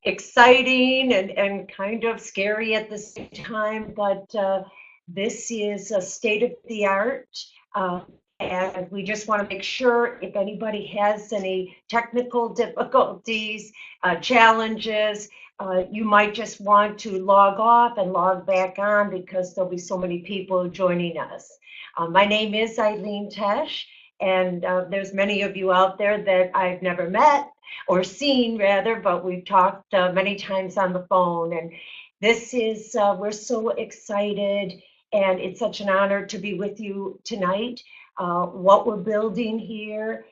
exciting and kind of scary at the same time, but this is a state of the art. Uh, and we just want to make sure if anybody has any technical difficulties, challenges, you might just want to log off and log back on because there'll be so many people joining us. My name is Eileen Tesh, and there's many of you out there that I've never met or seen rather, but we've talked many times on the phone. And this is, we're so excited, and it's such an honor to be with you tonight. What we're building here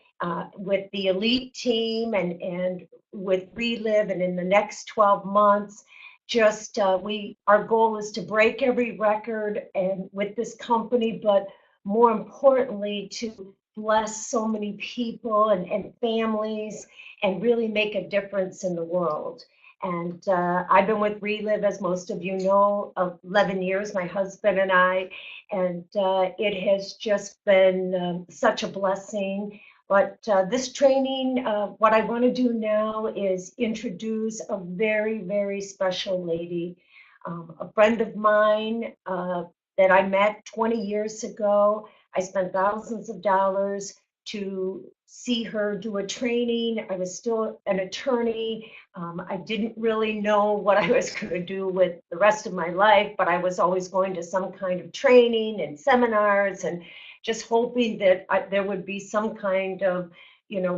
with the elite team and with Relive, and in the next 12 months, just our goal is to break every record and with this company, but more importantly, to bless so many people and families and really make a difference in the world. And I've been with Relive, as most of you know, 11 years, my husband and I, and it has just been such a blessing. But this training, what I want to do now is introduce a very, very special lady, a friend of mine that I met 20 years ago. I spent thousands of dollars to see her do a training. I was still an attorney. I didn't really know what I was going to do with the rest of my life, but I was always going to some kind of training and seminars and just hoping that there would be some kind of,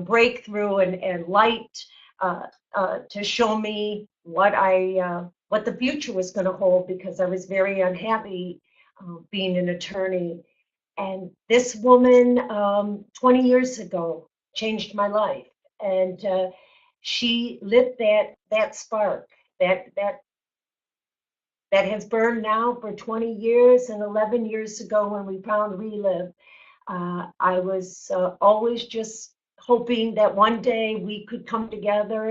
breakthrough and light to show me what the future was going to hold, because I was very unhappy being an attorney. And this woman, 20 years ago, changed my life, and she lit that spark that has burned now for 20 years. And 11 years ago, when we found Relive, I was always just hoping that one day we could come together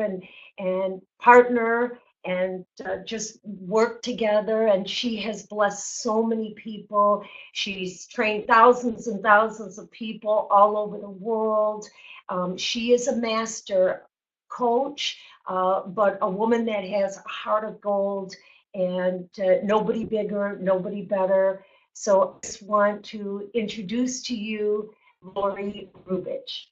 and partner and just work together. And she has blessed so many people. She's trained thousands and thousands of people all over the world. She is a master coach, but a woman that has a heart of gold, and nobody bigger, nobody better. So I just want to introduce to you Lori Rubich.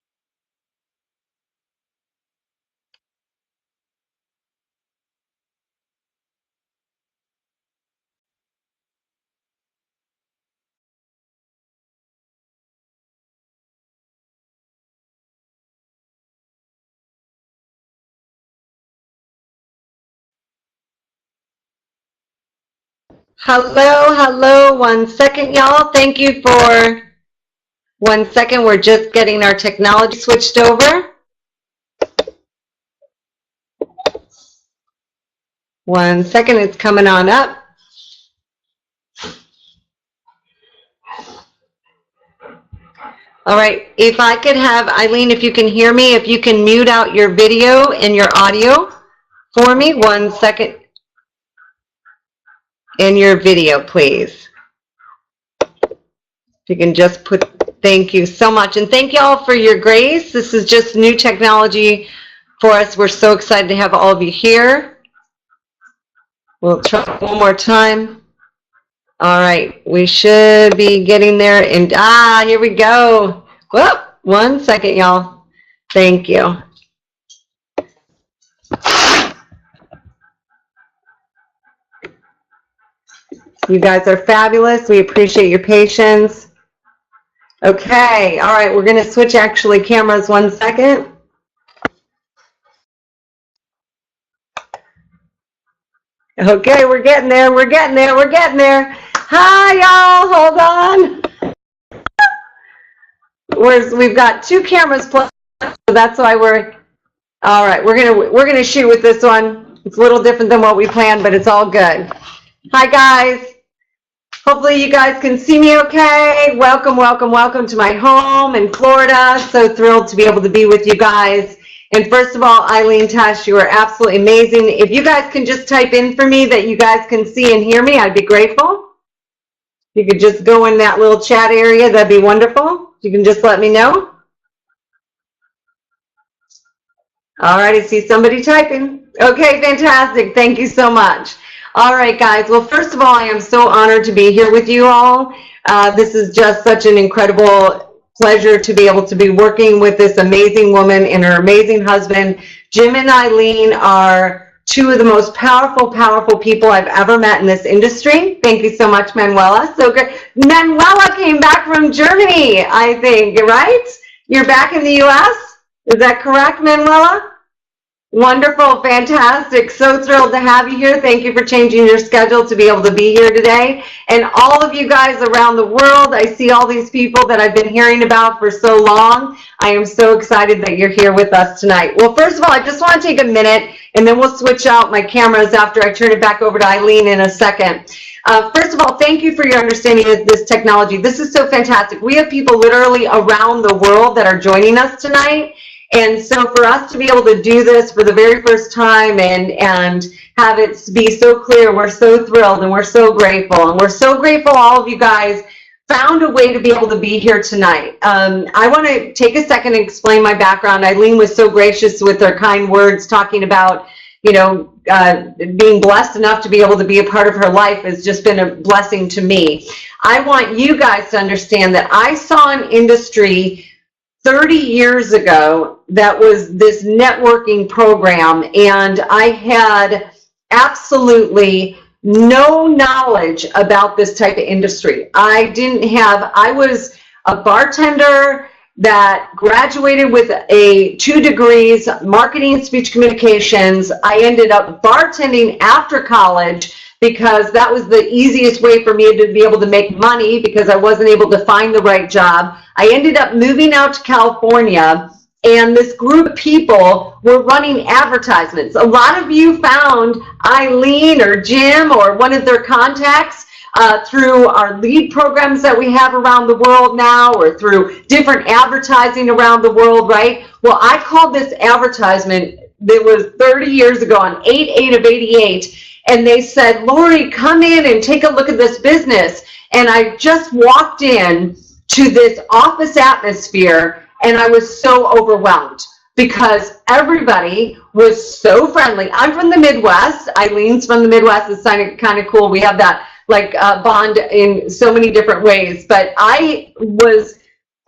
Hello, 1 second, y'all. Thank you for 1 second. We're just getting our technology switched over. 1 second, it's coming on up. All right, if I could have, Eileen, if you can hear me, if you can mute out your video and your audio for me, 1 second. In your video, please. If you can just put, thank you so much. And thank you all for your grace. This is just new technology for us. We're so excited to have all of you here. We'll try one more time. All right, we should be getting there. And here we go. Whoop, 1 second, y'all. Thank you. You guys are fabulous. We appreciate your patience. Okay, all right, we're going to switch actually cameras 1 second. Okay, we're getting there. Hi, y'all. Hold on. We've got 2 cameras plus, so that's why we're all right. We're gonna shoot with this one. It's a little different than what we planned, but it's all good. Hi, guys. Hopefully you guys can see me okay. Welcome to my home in Florida. So thrilled to be able to be with you guys. And first of all, Eileen Tesh, you are absolutely amazing. If you guys can just type in for me that you guys can see and hear me, I'd be grateful. You could just go in that little chat area, that'd be wonderful. You can just let me know. All right, I see somebody typing. Okay, fantastic. Thank you so much. All right, guys. Well, first of all, I am so honored to be here with you all. This is just such an incredible pleasure to be able to be working with this amazing woman and her amazing husband. Jim and Eileen are two of the most powerful people I've ever met in this industry. Thank you so much, Manuela. So good. Manuela came back from Germany, I think, right? You're back in the U.S.? Is that correct, Manuela? Wonderful, fantastic. So thrilled to have you here. Thank you for changing your schedule to be able to be here today. And all of you guys around the world, I see all these people that I've been hearing about for so long. I am so excited that you're here with us tonight. Well, first of all, I just want to take a minute, and then we'll switch out my cameras after I turn it back over to Eileen in a second. First of all, thank you for your understanding of this technology. This is so fantastic. We have people literally around the world that are joining us tonight. And so for us to be able to do this for the very first time and have it be so clear, we're so thrilled and we're so grateful. And we're so grateful all of you guys found a way to be able to be here tonight. I want to take a second and explain my background. Eileen was so gracious with her kind words talking about, you know, being blessed enough to be able to be a part of her life has just been a blessing to me. I want you guys to understand that I saw an industry 30 years ago that was this networking program, and I had absolutely no knowledge about this type of industry. I was a bartender that graduated with 2 degrees, marketing and speech communications. I ended up bartending after college because that was the easiest way for me to be able to make money because I wasn't able to find the right job. I ended up moving out to California, and this group of people were running advertisements. A lot of you found Eileen or Jim or one of their contacts through our lead programs that we have around the world now, or through different advertising around the world, right? Well, I called this advertisement that was 30 years ago on 8/8 of 88, and they said, Lori, come in and take a look at this business. And I just walked in to this office atmosphere, and I was so overwhelmed because everybody was so friendly. I'm from the Midwest. Eileen's from the Midwest. It's kind of cool. We have that like bond in so many different ways. But I was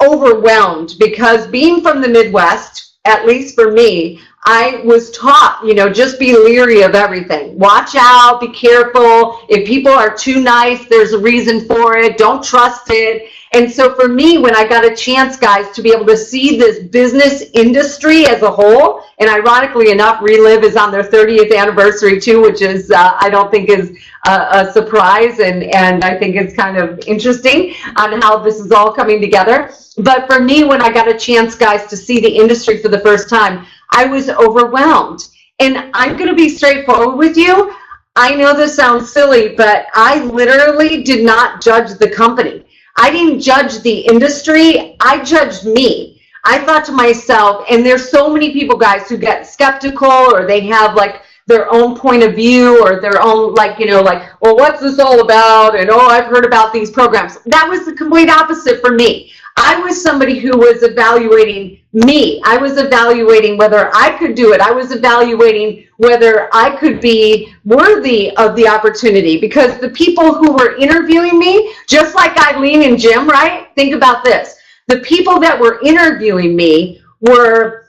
overwhelmed because being from the Midwest, at least for me, I was taught, you know, just be leery of everything. Watch out, be careful. If people are too nice, there's a reason for it. Don't trust it. And so for me, when I got a chance, guys, to be able to see this business industry as a whole, and ironically enough, Relive is on their 30th anniversary too, which is, I don't think is a surprise, and I think it's kind of interesting on how this is all coming together. But for me, when I got a chance, guys, to see the industry for the first time, I was overwhelmed. And I'm going to be straightforward with you. I know this sounds silly, but I literally did not judge the company. I didn't judge the industry. I judged me. I thought to myself, and there's so many people, guys, who get skeptical, or they have like their own point of view, or their own, like, you know, like, well, what's this all about? And, oh, I've heard about these programs. That was the complete opposite for me. I was somebody who was evaluating me. I was evaluating whether I could do it. I was evaluating whether I could be worthy of the opportunity, because the people who were interviewing me, just like Eileen and Jim, right? Think about this. The people that were interviewing me were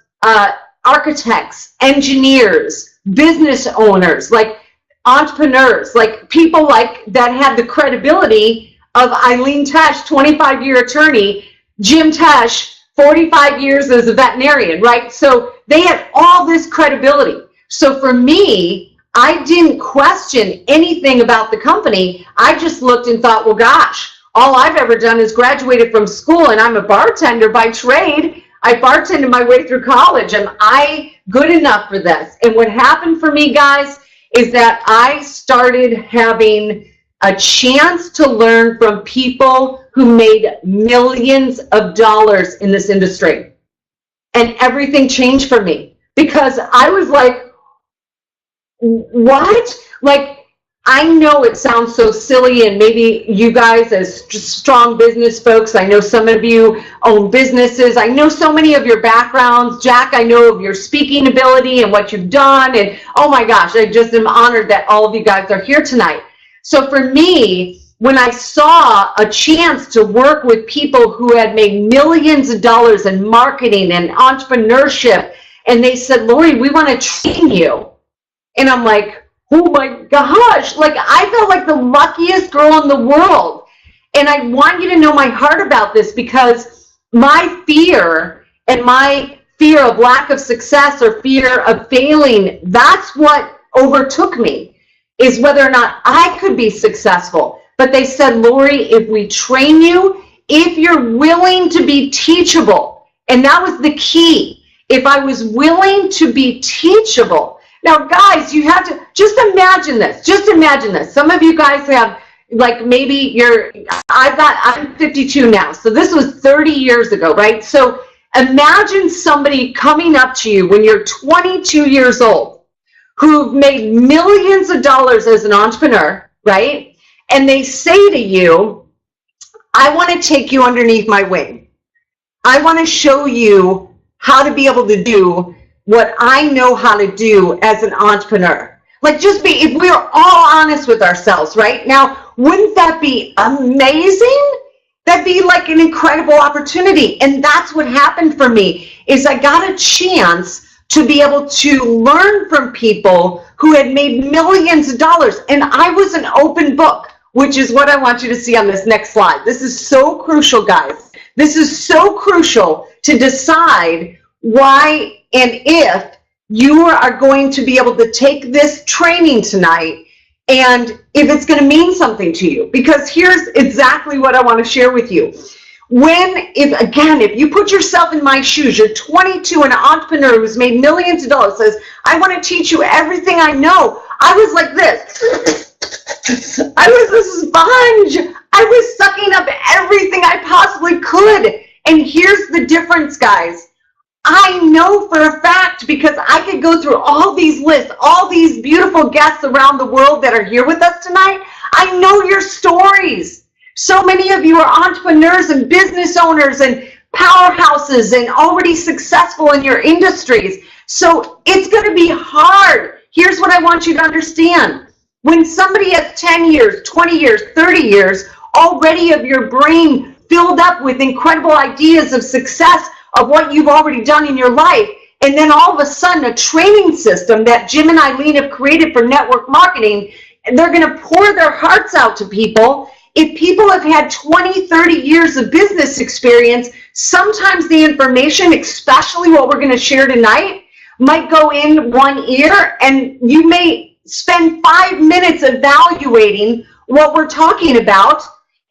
architects, engineers, business owners, like entrepreneurs, like people like that had the credibility of Eileen Tesh, 25-year attorney, Jim Tesh, 45 years as a veterinarian, right? So they had all this credibility. So for me, I didn't question anything about the company. I just looked and thought, well, gosh, all I've ever done is graduated from school, and I'm a bartender by trade. I bartended my way through college. Am I good enough for this? And what happened for me, guys, is that I started having a chance to learn from people who made millions of dollars in this industry. And everything changed for me, because I was like, what? Like, I know it sounds so silly, and maybe you guys as strong business folks, I know some of you own businesses. I know so many of your backgrounds. Jack, I know of your speaking ability and what you've done. And oh my gosh, I just am honored that all of you guys are here tonight. So for me, when I saw a chance to work with people who had made millions of dollars in marketing and entrepreneurship, and they said, Lori, we want to train you. And I'm like, oh my gosh, like I felt like the luckiest girl in the world. And I want you to know my heart about this, because my fear and my fear of lack of success or fear of failing, that's what overtook me, is whether or not I could be successful. But they said, Lori, if we train you, if you're willing to be teachable, and that was the key, if I was willing to be teachable. Now, guys, you have to just imagine this. Just imagine this. Some of you guys have, like, maybe I'm 52 now, so this was 30 years ago, right? So imagine somebody coming up to you when you're 22 years old, who've made millions of dollars as an entrepreneur, right? And they say to you, I want to take you underneath my wing. I want to show you how to be able to do what I know how to do as an entrepreneur. Like, just be, if we're all honest with ourselves right now, wouldn't that be amazing? That'd be like an incredible opportunity. And that's what happened for me, is I got a chance to be able to learn from people who had made millions of dollars. And I was an open book, which is what I want you to see on this next slide. This is so crucial, guys. This is so crucial to decide why and if you are going to be able to take this training tonight, and if it's going to mean something to you. Because here's exactly what I want to share with you. If you put yourself in my shoes, you're 22, an entrepreneur who's made millions of dollars, says, I want to teach you everything I know. I was like this. I was a sponge. I was sucking up everything I possibly could. And here's the difference, guys. I know for a fact, because I could go through all these lists, all these beautiful guests around the world that are here with us tonight. I know your stories. So many of you are entrepreneurs and business owners and powerhouses and already successful in your industries. So it's going to be hard. Here's what I want you to understand. When somebody has 10 years, 20 years, 30 years already of your brain filled up with incredible ideas of success, of what you've already done in your life, and then all of a sudden a training system that Jim and Eileen have created for network marketing, they're going to pour their hearts out to people. If people have had 20, 30 years of business experience, sometimes the information, especially what we're going to share tonight, might go in one ear, and you may spend 5 minutes evaluating what we're talking about,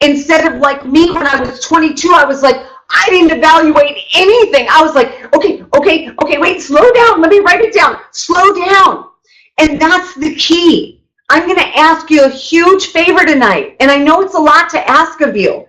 instead of like me when I was 22, I was like, I didn't evaluate anything. I was like, okay, wait, slow down. Let me write it down. Slow down. And that's the key. I'm going to ask you a huge favor tonight. And I know it's a lot to ask of you,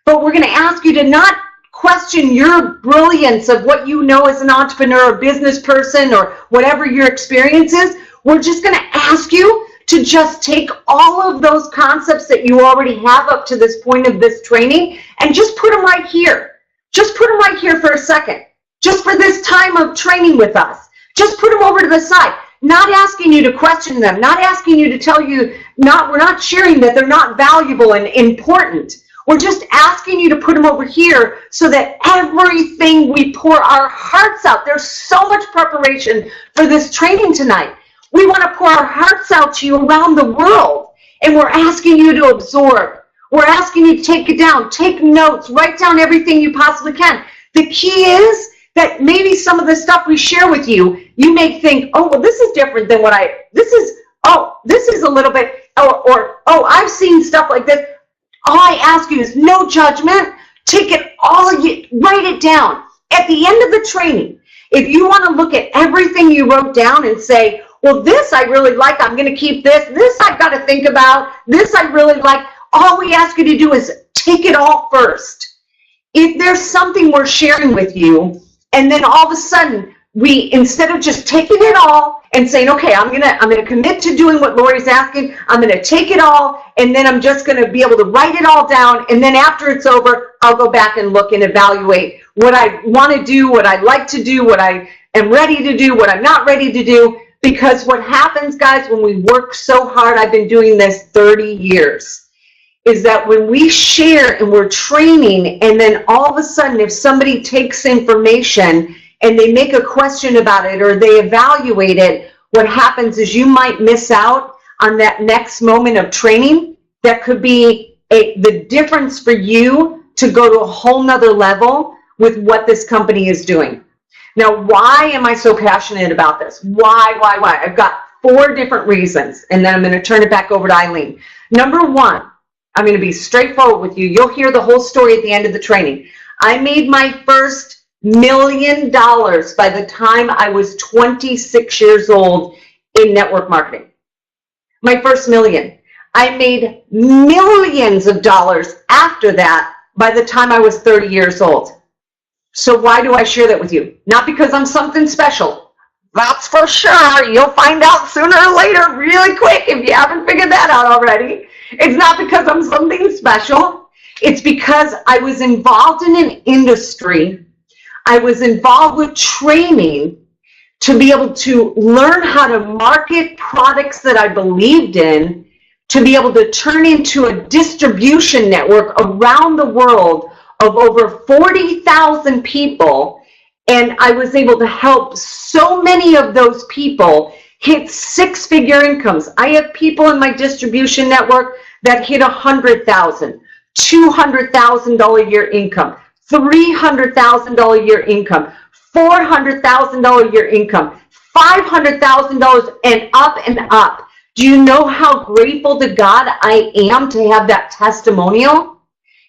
but we're going to ask you to not question your brilliance of what you know as an entrepreneur or business person or whatever your experience is. We're just going to ask you to just take all of those concepts that you already have up to this point of this training and just put them right here. Just put them right here for a second. Just for this time of training with us. Just put them over to the side. Not asking you to question them. Not asking you to tell you, we're not sharing that they're not valuable and important. We're just asking you to put them over here so that everything we pour our hearts out. There's so much preparation for this training tonight. We want to pour our hearts out to you around the world. And we're asking you to absorb. We're asking you to take it down, take notes, write down everything you possibly can. The key is that maybe some of the stuff we share with you, you may think, oh, well, this is different than this is a little bit, or I've seen stuff like this. All I ask you is no judgment. Take it all, write it down. At the end of the training, if you want to look at everything you wrote down and say, well, this I really like, I'm going to keep this. This I've got to think about. This I really like. All we ask you to do is take it all first. If there's something we're sharing with you, and then all of a sudden, instead of just taking it all and saying, okay, I'm gonna commit to doing what Lori's asking. I'm gonna take it all, and then I'm just gonna be able to write it all down. And then after it's over, I'll go back and look and evaluate what I want to do, what I like to do, what I am ready to do, what I'm not ready to do. Because what happens, guys, when we work so hard, I've been doing this 30 years, is that when we share and we're training, and then all of a sudden, if somebody takes information and they make a question about it or they evaluate it, what happens is you might miss out on that next moment of training that could be the difference for you to go to a whole nother level with what this company is doing. Now, why am I so passionate about this? Why? I've got 4 different reasons, and then I'm going to turn it back over to Eileen. Number 1, I'm going to be straightforward with you. You'll hear the whole story at the end of the training. I made my first $1 million by the time I was 26 years old in network marketing. My first million. I made millions of dollars after that by the time I was 30 years old. So why do I share that with you? Not because I'm something special. That's for sure. You'll find out sooner or later really quick if you haven't figured that out already. It's not because I'm something special. It's because I was involved in an industry. I was involved with training to be able to learn how to market products that I believed in, to be able to turn into a distribution network around the world of over 40,000 people. And I was able to help so many of those people hit 6-figure incomes. I have people in my distribution network that hit $100,000, $200,000 a year income, $300,000 a year income, $400,000 a year income, $500,000 and up and up. Do you know how grateful to God I am to have that testimonial?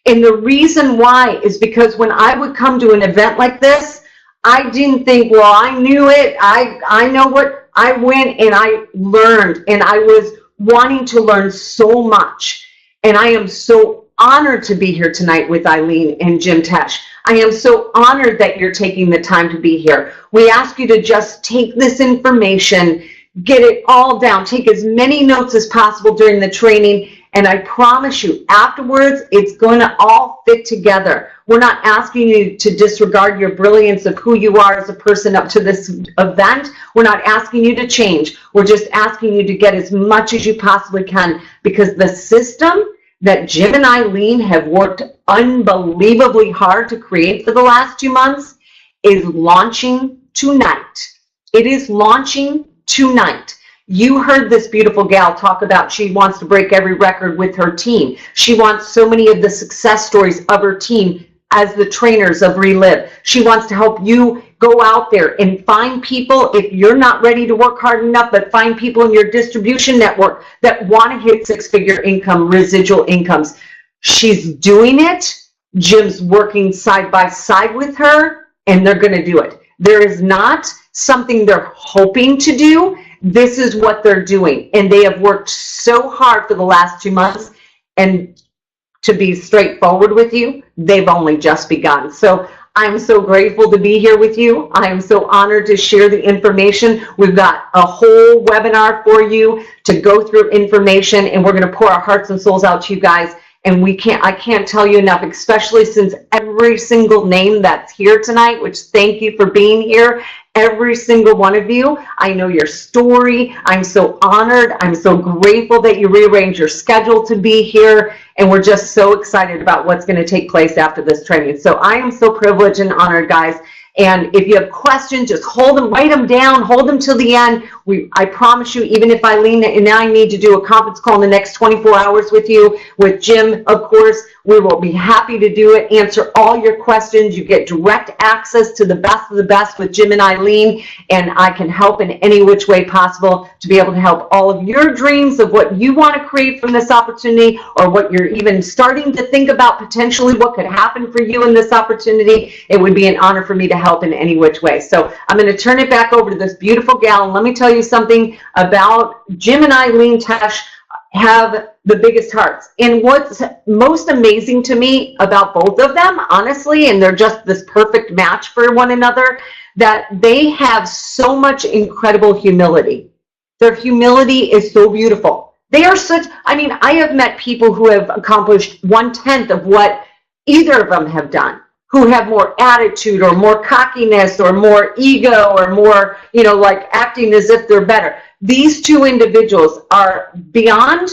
And the reason why is because when I would come to an event like this, I didn't think, well, I knew it. I know what. I went and I learned, and I was wanting to learn so much. And I am so honored to be here tonight with Eileen and Jim Tesh. I am so honored that you're taking the time to be here. We ask you to just take this information, get it all down, take as many notes as possible during the training, and I promise you, afterwards, it's going to all fit together. We're not asking you to disregard your brilliance of who you are as a person up to this event. We're not asking you to change. We're just asking you to get as much as you possibly can, because the system that Jim and Eileen have worked unbelievably hard to create for the last 2 months is launching tonight. It is launching tonight. You heard this beautiful gal talk about she wants to break every record with her team. She wants so many of the success stories of her team as the trainers of Relive. She wants to help you go out there and find people, if you're not ready to work hard enough, but find people in your distribution network that want to hit 6-figure income, residual incomes. She's doing it. Jim's working side by side with her, and they're going to do it. There is not something they're hoping to do. This is what they're doing, and they have worked so hard for the last 2 months, and to be straightforward with you, they've only just begun. So I'm so grateful to be here with you. I am so honored to share the information. We've got a whole webinar for you to go through information, and we're going to pour our hearts and souls out to you guys. And I can't tell you enough, especially since every single name that's here tonight, which thank you for being here, every single one of you. I know your story. I'm so honored. I'm so grateful that you rearranged your schedule to be here. And we're just so excited about what's going to take place after this training. So I am so privileged and honored, guys. And if you have questions, just hold them, write them down, hold them till the end. I promise you, even if Eileen and I need to do a conference call in the next 24 hours with you, with Jim, of course, we will be happy to do it, answer all your questions. You get direct access to the best of the best with Jim and Eileen, and I can help in any which way possible to be able to help all of your dreams of what you want to create from this opportunity, or what you're even starting to think about potentially what could happen for you in this opportunity. It would be an honor for me to help in any which way. So I'm going to turn it back over to this beautiful gal, and let me tell you something about Jim and Eileen Tesh. Have the biggest hearts. And what's most amazing to me about both of them, honestly, and they're just this perfect match for one another, that they have so much incredible humility. Their humility is so beautiful. They are such, I mean, I have met people who have accomplished 1/10 of what either of them have done, who have more attitude or more cockiness or more ego or more, you know, like acting as if they're better. These two individuals are beyond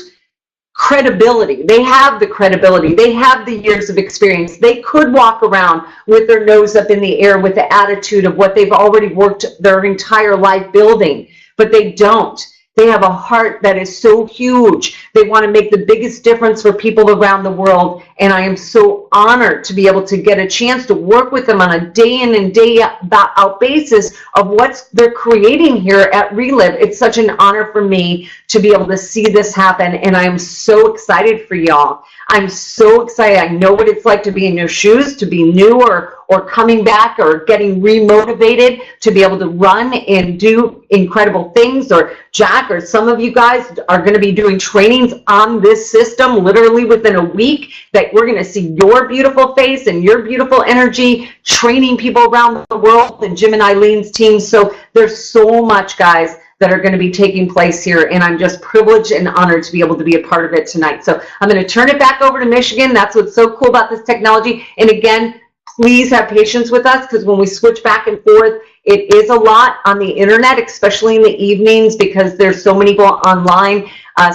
credibility. They have the credibility. They have the years of experience. They could walk around with their nose up in the air with the attitude of what they've already worked their entire life building, but they don't. They have a heart that is so huge. They want to make the biggest difference for people around the world. And I am so honored to be able to get a chance to work with them on a day in and day out basis of what they're creating here at Relive. It's such an honor for me to be able to see this happen. And I'm so excited for y'all. I'm so excited. I know what it's like to be in your shoes, to be new or coming back or getting remotivated to be able to run and do incredible things. Or Jack, or some of you guys are going to be doing trainings on this system literally within a week, that we're going to see your beautiful face and your beautiful energy training people around the world, and Jim and Eileen's team. So there's so much, guys, that are going to be taking place here, and I'm just privileged and honored to be able to be a part of it tonight. So I'm going to turn it back over to Michigan. That's what's so cool about this technology. And again, please have patience with us, because when we switch back and forth, it is a lot on the internet, especially in the evenings, because there's so many people online.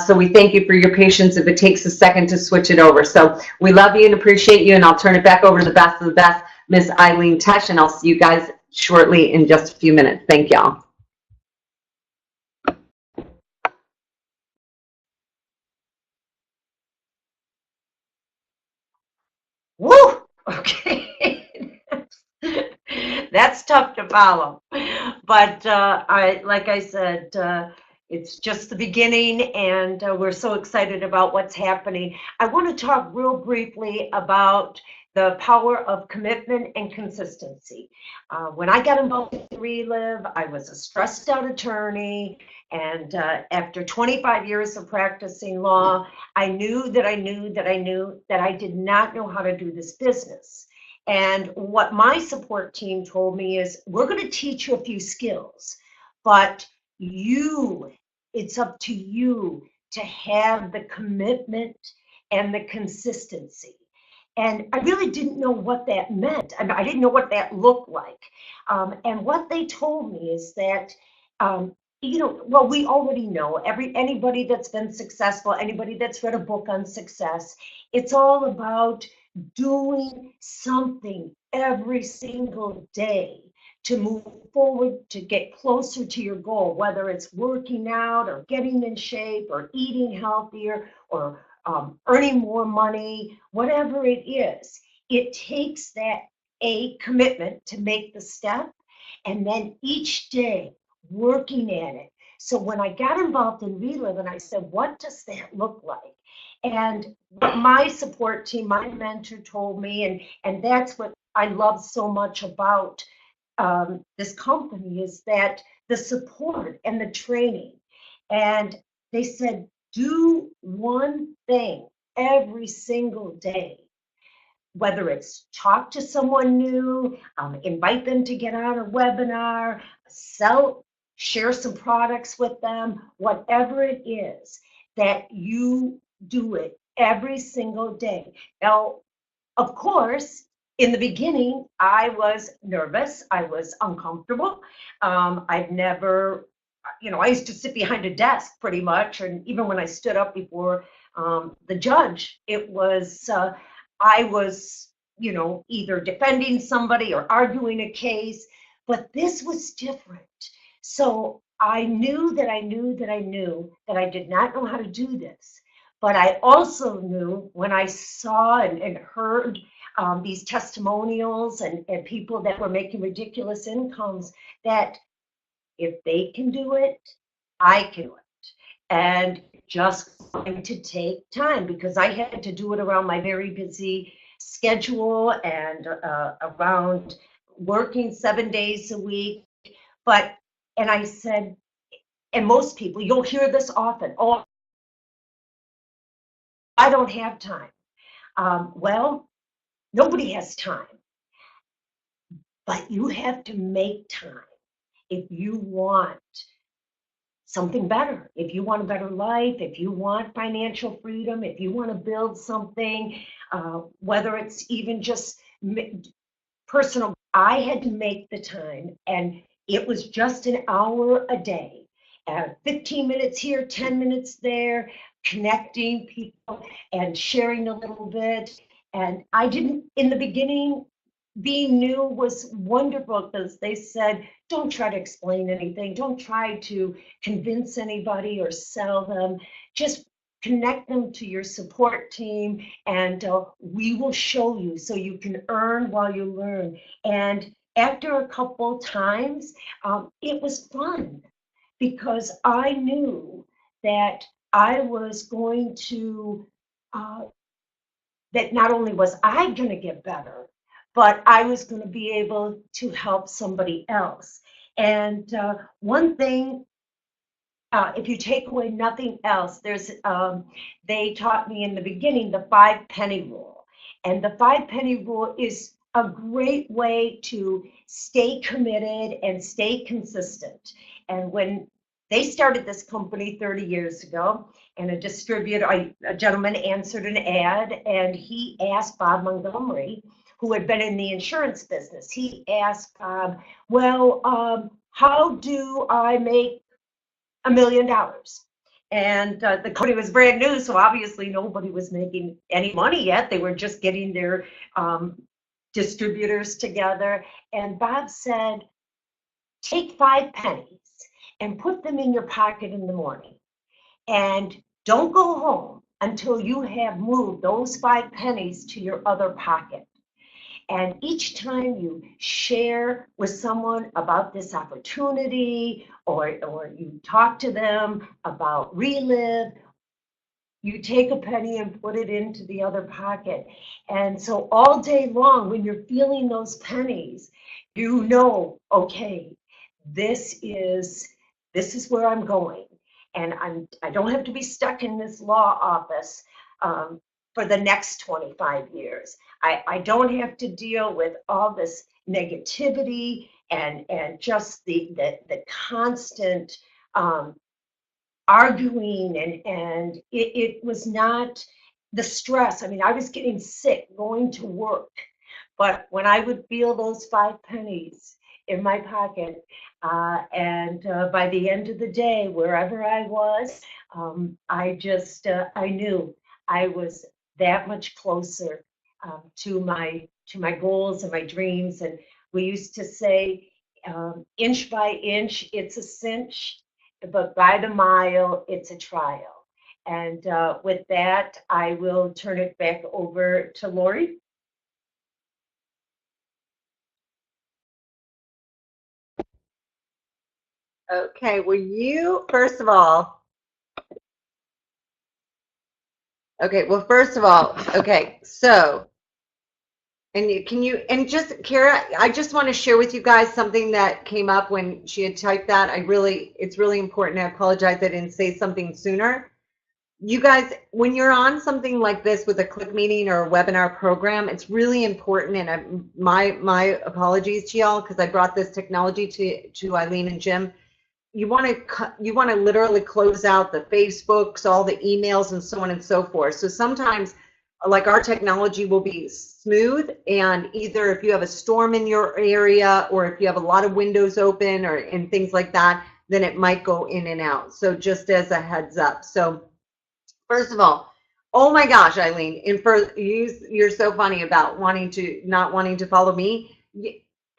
So we thank you for your patience if it takes a second to switch it over. So we love you and appreciate you, and I'll turn it back over to the best of the best, Miss Eileen Tesh, and I'll see you guys shortly in just a few minutes. Thank y'all. Woo! Okay. That's tough to follow. But like I said, it's just the beginning, and we're so excited about what's happening. I want to talk real briefly about the power of commitment and consistency. When I got involved in Relive, I was a stressed out attorney, and after 25 years of practicing law, I knew that I did not know how to do this business. And what my support team told me is, we're going to teach you a few skills, but it's up to you to have the commitment and the consistency. And I really didn't know what that meant. I mean, I didn't know what that looked like. And what they told me is that, well, we already know, anybody that's been successful, anybody that's read a book on success, it's all about doing something every single day to move forward, to get closer to your goal, whether it's working out or getting in shape or eating healthier or earning more money, whatever it is. It takes that commitment to make the step, and then each day working at it. So when I got involved in Relive, and I said, what does that look like? And what my support team, my mentor told me, and that's what I love so much about this company, is that the support and the training. And they said, do one thing every single day, whether it's talk to someone new, invite them to get on a webinar, share some products with them, whatever it is, that you do it every single day. Now, of course, in the beginning, I was nervous. I was uncomfortable. I've never, I used to sit behind a desk pretty much. And even when I stood up before the judge, it was, I was, either defending somebody or arguing a case. But this was different. So I knew that I did not know how to do this. But I also knew, when I saw and heard these testimonials and people that were making ridiculous incomes, that if they can do it, I can do it. And just going to take time, because I had to do it around my very busy schedule and around working 7 days a week. And I said, and most people, you'll hear this often, oh, I don't have time. Well, nobody has time. but you have to make time if you want something better, if you want a better life, if you want financial freedom, if you want to build something, whether it's even just personal. I had to make the time, and it was just an hour a day, 15 minutes here, 10 minutes there, connecting people and sharing a little bit. And I didn't, in the beginning, being new was wonderful because they said, don't try to explain anything. Don't try to convince anybody or sell them. Just connect them to your support team, and we will show you so you can earn while you learn. And after a couple times, it was fun because I knew that I was going to, that not only was I going to get better, but I was going to be able to help somebody else. And one thing, if you take away nothing else, they taught me in the beginning the 5 penny rule. And the 5 penny rule is a great way to stay committed and stay consistent. And when they started this company 30 years ago, and a gentleman answered an ad, and he asked Bob Montgomery, who had been in the insurance business, he asked Bob, well, how do I make $1 million? And the company was brand new, so obviously nobody was making any money yet. They were just getting their distributors together. And Bob said, take 5 pennies and put them in your pocket in the morning. And don't go home until you have moved those 5 pennies to your other pocket. And each time you share with someone about this opportunity, or you talk to them about Reliv, you take a penny and put it into the other pocket. And so all day long, when you're feeling those pennies, you know, okay, this is where I'm going. And I don't have to be stuck in this law office for the next 25 years. I don't have to deal with all this negativity and just the constant arguing, and it was not the stress. I mean, I was getting sick going to work, but when I would feel those 5 pennies in my pocket, and by the end of the day, wherever I was, I knew I was that much closer to my goals and my dreams. And we used to say, inch by inch, it's a cinch, but by the mile, it's a trial. And with that, I will turn it back over to Lori. Okay, well, first of all, okay, so, and just, Kara, I just want to share with you guys something that came up when she had typed that. It's really important. I apologize I didn't say something sooner. You guys, when you're on something like this with a click meeting or a webinar program, it's really important, and my apologies to y'all because I brought this technology to Eileen and Jim. You want to literally close out the Facebooks, all the emails, and so on and so forth. So sometimes, like, our technology will be smooth, and either if you have a storm in your area or if you have a lot of windows open and things like that, then it might go in and out. So just as a heads up. So first of all, oh my gosh, Eileen, you're so funny about not wanting to follow me.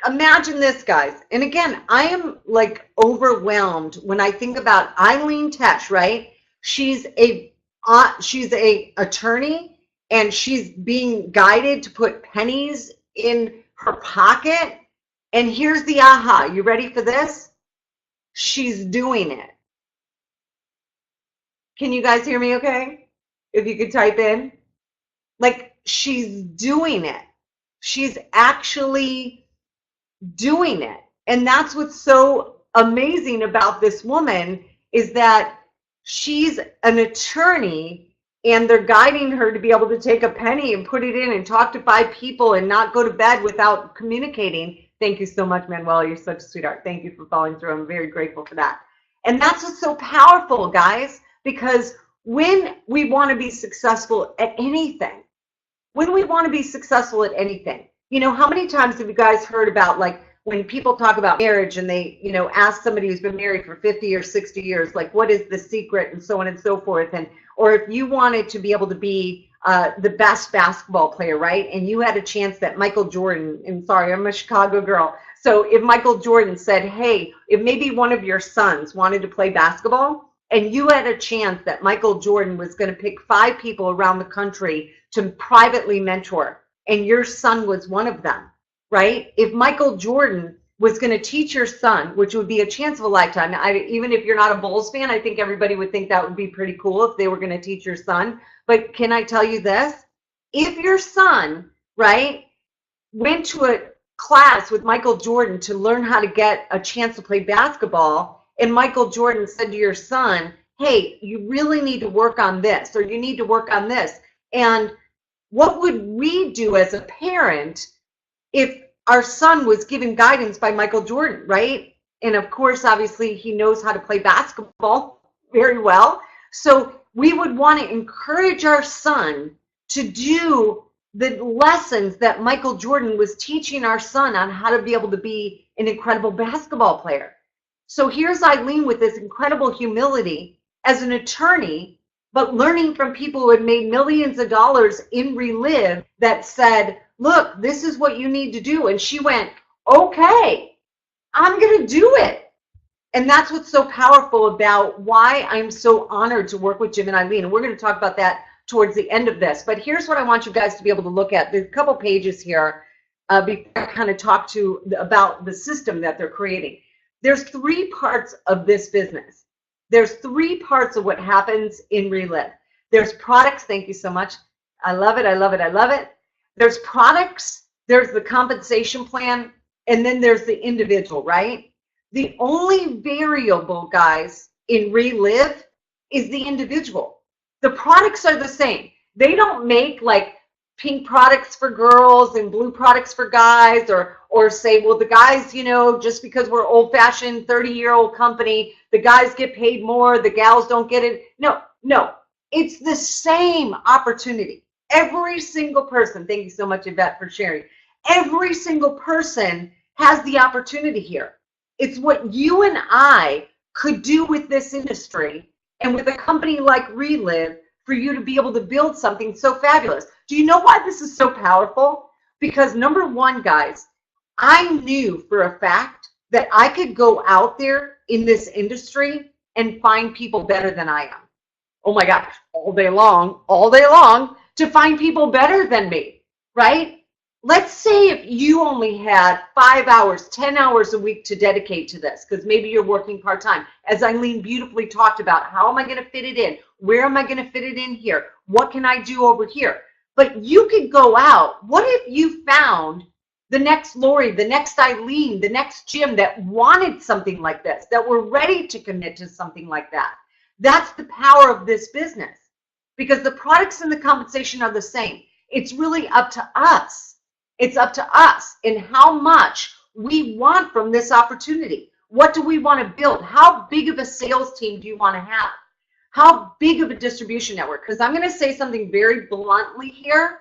Imagine this, guys. And again, I am like overwhelmed when I think about Eileen Tesh, right? She's a attorney, and she's being guided to put pennies in her pocket. And here's the aha. You ready for this? She's doing it. Can you guys hear me okay? If you could type in. Like, she's doing it. She's actually doing it. And that's what's so amazing about this woman, is that she's an attorney, and they're guiding her to be able to take a penny and put it in and talk to 5 people and not go to bed without communicating. Thank you so much, Manuel. You're such a sweetheart. Thank you for following through. I'm very grateful for that. And that's what's so powerful, guys, because when we want to be successful at anything, you know, how many times have you guys heard about, like, when people talk about marriage and they, you know, ask somebody who's been married for 50 or 60 years, like, what is the secret, and so on and so forth. And, or if you wanted to be able to be the best basketball player, right? And you had a chance that Michael Jordan, and sorry, I'm a Chicago girl. So if Michael Jordan said, hey, if maybe one of your sons wanted to play basketball, and you had a chance that Michael Jordan was going to pick 5 people around the country to privately mentor, and your son was one of them, right? If Michael Jordan was going to teach your son, which would be a chance of a lifetime. Even if you're not a Bulls fan, I think everybody would think that would be pretty cool if they were going to teach your son. But can I tell you this? If your son, right, went to a class with Michael Jordan to learn how to get a chance to play basketball, and Michael Jordan said to your son, hey, you really need to work on this, or you need to work on this. And what would we do as a parent if our son was given guidance by Michael Jordan, right? And of course, obviously, he knows how to play basketball very well. So we would want to encourage our son to do the lessons that Michael Jordan was teaching our son on how to be able to be an incredible basketball player. So here's Eileen with this incredible humility as an attorney, but learning from people who had made millions of dollars in Relive that said, look, this is what you need to do. And she went, okay, I'm going to do it. And that's what's so powerful about why I'm so honored to work with Jim and Eileen. And we're going to talk about that towards the end of this. But here's what I want you guys to be able to look at. There's a couple pages here before I kind of talk about the system that they're creating. There's 3 parts of this business. There's 3 parts of what happens in Relive. There's products. Thank you so much. I love it. I love it. I love it. There's products. There's the compensation plan. And then there's the individual, right? The only variable, guys, in Relive is the individual. The products are the same. They don't make like pink products for girls and blue products for guys, or say, well, the guys, you know, just because we're old-fashioned 30-year-old company, the guys get paid more, the gals don't get it. No, no. It's the same opportunity. Every single person, thank you so much, Yvette, for sharing. Every single person has the opportunity here. It's what you and I could do with this industry and with a company like Relive for you to be able to build something so fabulous. Do you know why this is so powerful? Because number one, guys, I knew for a fact that I could go out there in this industry and find people better than I am. Oh my gosh, all day long, to find people better than me, right? Let's say if you only had 5 hours, 10 hours a week to dedicate to this, because maybe you're working part-time. As Eileen beautifully talked about, how am I going to fit it in? Where am I going to fit it in here? What can I do over here? But you could go out. What if you found the next Lori, the next Eileen, the next Jim that wanted something like this, that were ready to commit to something like that? That's the power of this business, because the products and the compensation are the same. It's really up to us. It's up to us and how much we want from this opportunity. What do we want to build? How big of a sales team do you want to have? How big of a distribution network? Because I'm going to say something very bluntly here.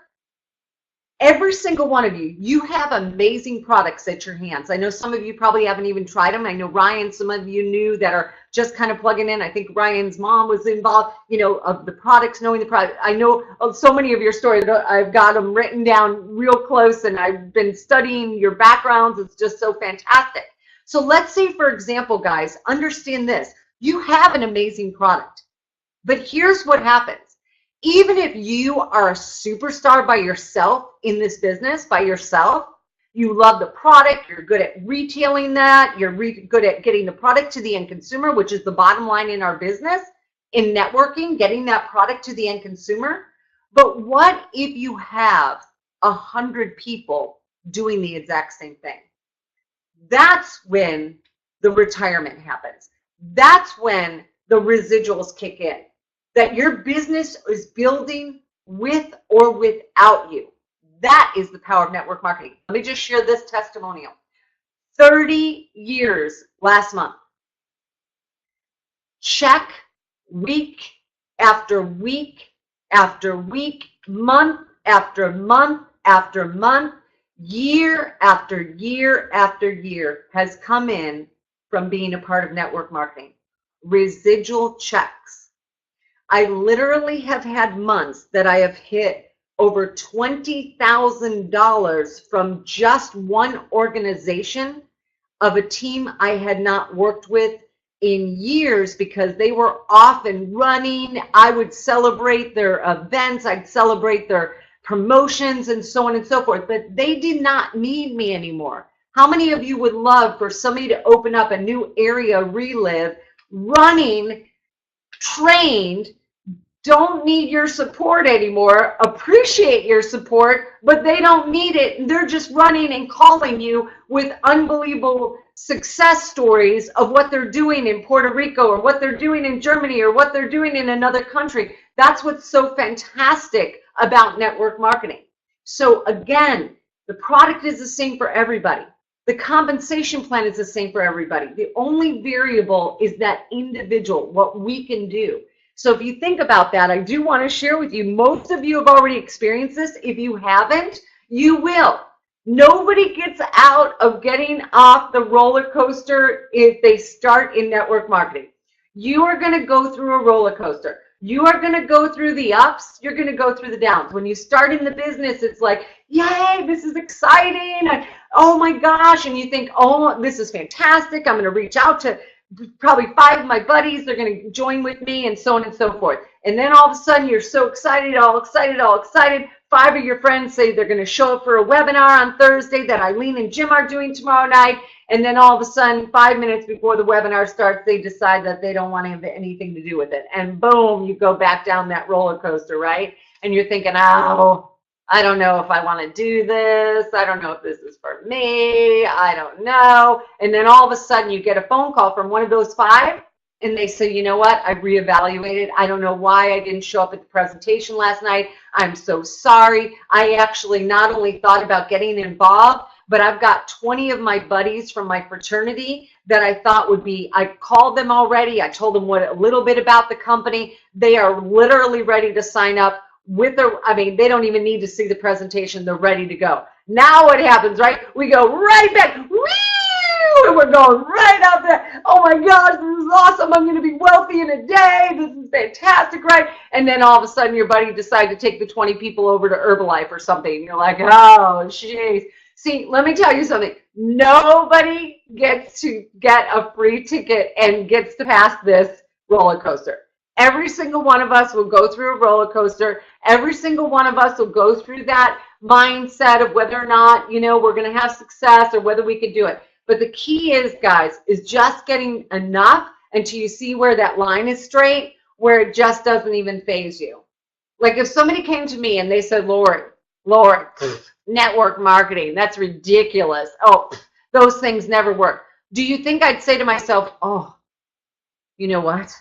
Every single one of you, you have amazing products at your hands. I know some of you probably haven't even tried them. I know Ryan, some of you knew that are just kind of plugging in. I think Ryan's mom was involved, you know, of the products, knowing the product. I know so many of your stories. I've got them written down real close, and I've been studying your backgrounds. It's just so fantastic. So let's say, for example, guys, understand this. You have an amazing product, but here's what happens. Even if you are a superstar by yourself in this business, by yourself, you love the product, you're good at retailing that, you're good at getting the product to the end consumer, which is the bottom line in our business, in networking, getting that product to the end consumer. But what if you have 100 people doing the exact same thing? That's when the retirement happens. That's when the residuals kick in. That your business is building with or without you. That is the power of network marketing. Let me just share this testimonial. 30 years last month. Check week after week after week, month after month after month, year after year after year has come in from being a part of network marketing. Residual checks. I literally have had months that I have hit over $20,000 from just one organization of a team I had not worked with in years because they were off and running. I would celebrate their events, I'd celebrate their promotions and so on and so forth, but they did not need me anymore. How many of you would love for somebody to open up a new area, Relive, running, trained, don't need your support anymore, appreciate your support, but they don't need it. They're just running and calling you with unbelievable success stories of what they're doing in Puerto Rico or what they're doing in Germany or what they're doing in another country. That's what's so fantastic about network marketing. So again, the product is the same for everybody. The compensation plan is the same for everybody. The only variable is that individual, what we can do. So if you think about that, I do want to share with you, most of you have already experienced this. If you haven't, you will. Nobody gets out of getting off the roller coaster if they start in network marketing. You are going to go through a roller coaster. You are going to go through the ups. You're going to go through the downs. When you start in the business, it's like, yay, this is exciting. And, oh my gosh. And you think, oh, this is fantastic. I'm going to reach out to probably 5 of my buddies. They're going to join with me and so on and so forth. And then all of a sudden you're so excited, all excited, all excited. 5 of your friends say they're going to show up for a webinar on Thursday that Eileen and Jim are doing tomorrow night. And then all of a sudden, 5 minutes before the webinar starts, they decide that they don't want to have anything to do with it. And boom, you go back down that roller coaster, right? And you're thinking, oh, I don't know if I want to do this. I don't know if this is for me. I don't know. And then all of a sudden you get a phone call from one of those 5 and they say, you know what? I've reevaluated. I don't know why I didn't show up at the presentation last night. I'm so sorry. I actually not only thought about getting involved, but I've got 20 of my buddies from my fraternity that I thought would be, I called them already. I told them a little bit about the company. They are literally ready to sign up. I mean, they don't even need to see the presentation. They're ready to go. Now what happens, right? We go right back. And we're going right out there. Oh my gosh, this is awesome. I'm going to be wealthy in a day. This is fantastic, right? And then all of a sudden your buddy decides to take the 20 people over to Herbalife or something. And you're like, oh, jeez. See, let me tell you something. Nobody gets to get a free ticket and gets to pass this roller coaster. Every single one of us will go through a roller coaster. Every single one of us will go through that mindset of whether or not, we're going to have success or whether we could do it. But the key is, guys, is just getting enough until you see where that line is straight, where it just doesn't even faze you. Like if somebody came to me and they said, Lori, network marketing, that's ridiculous. Oh, those things never work. Do you think I'd say to myself, oh, you know what?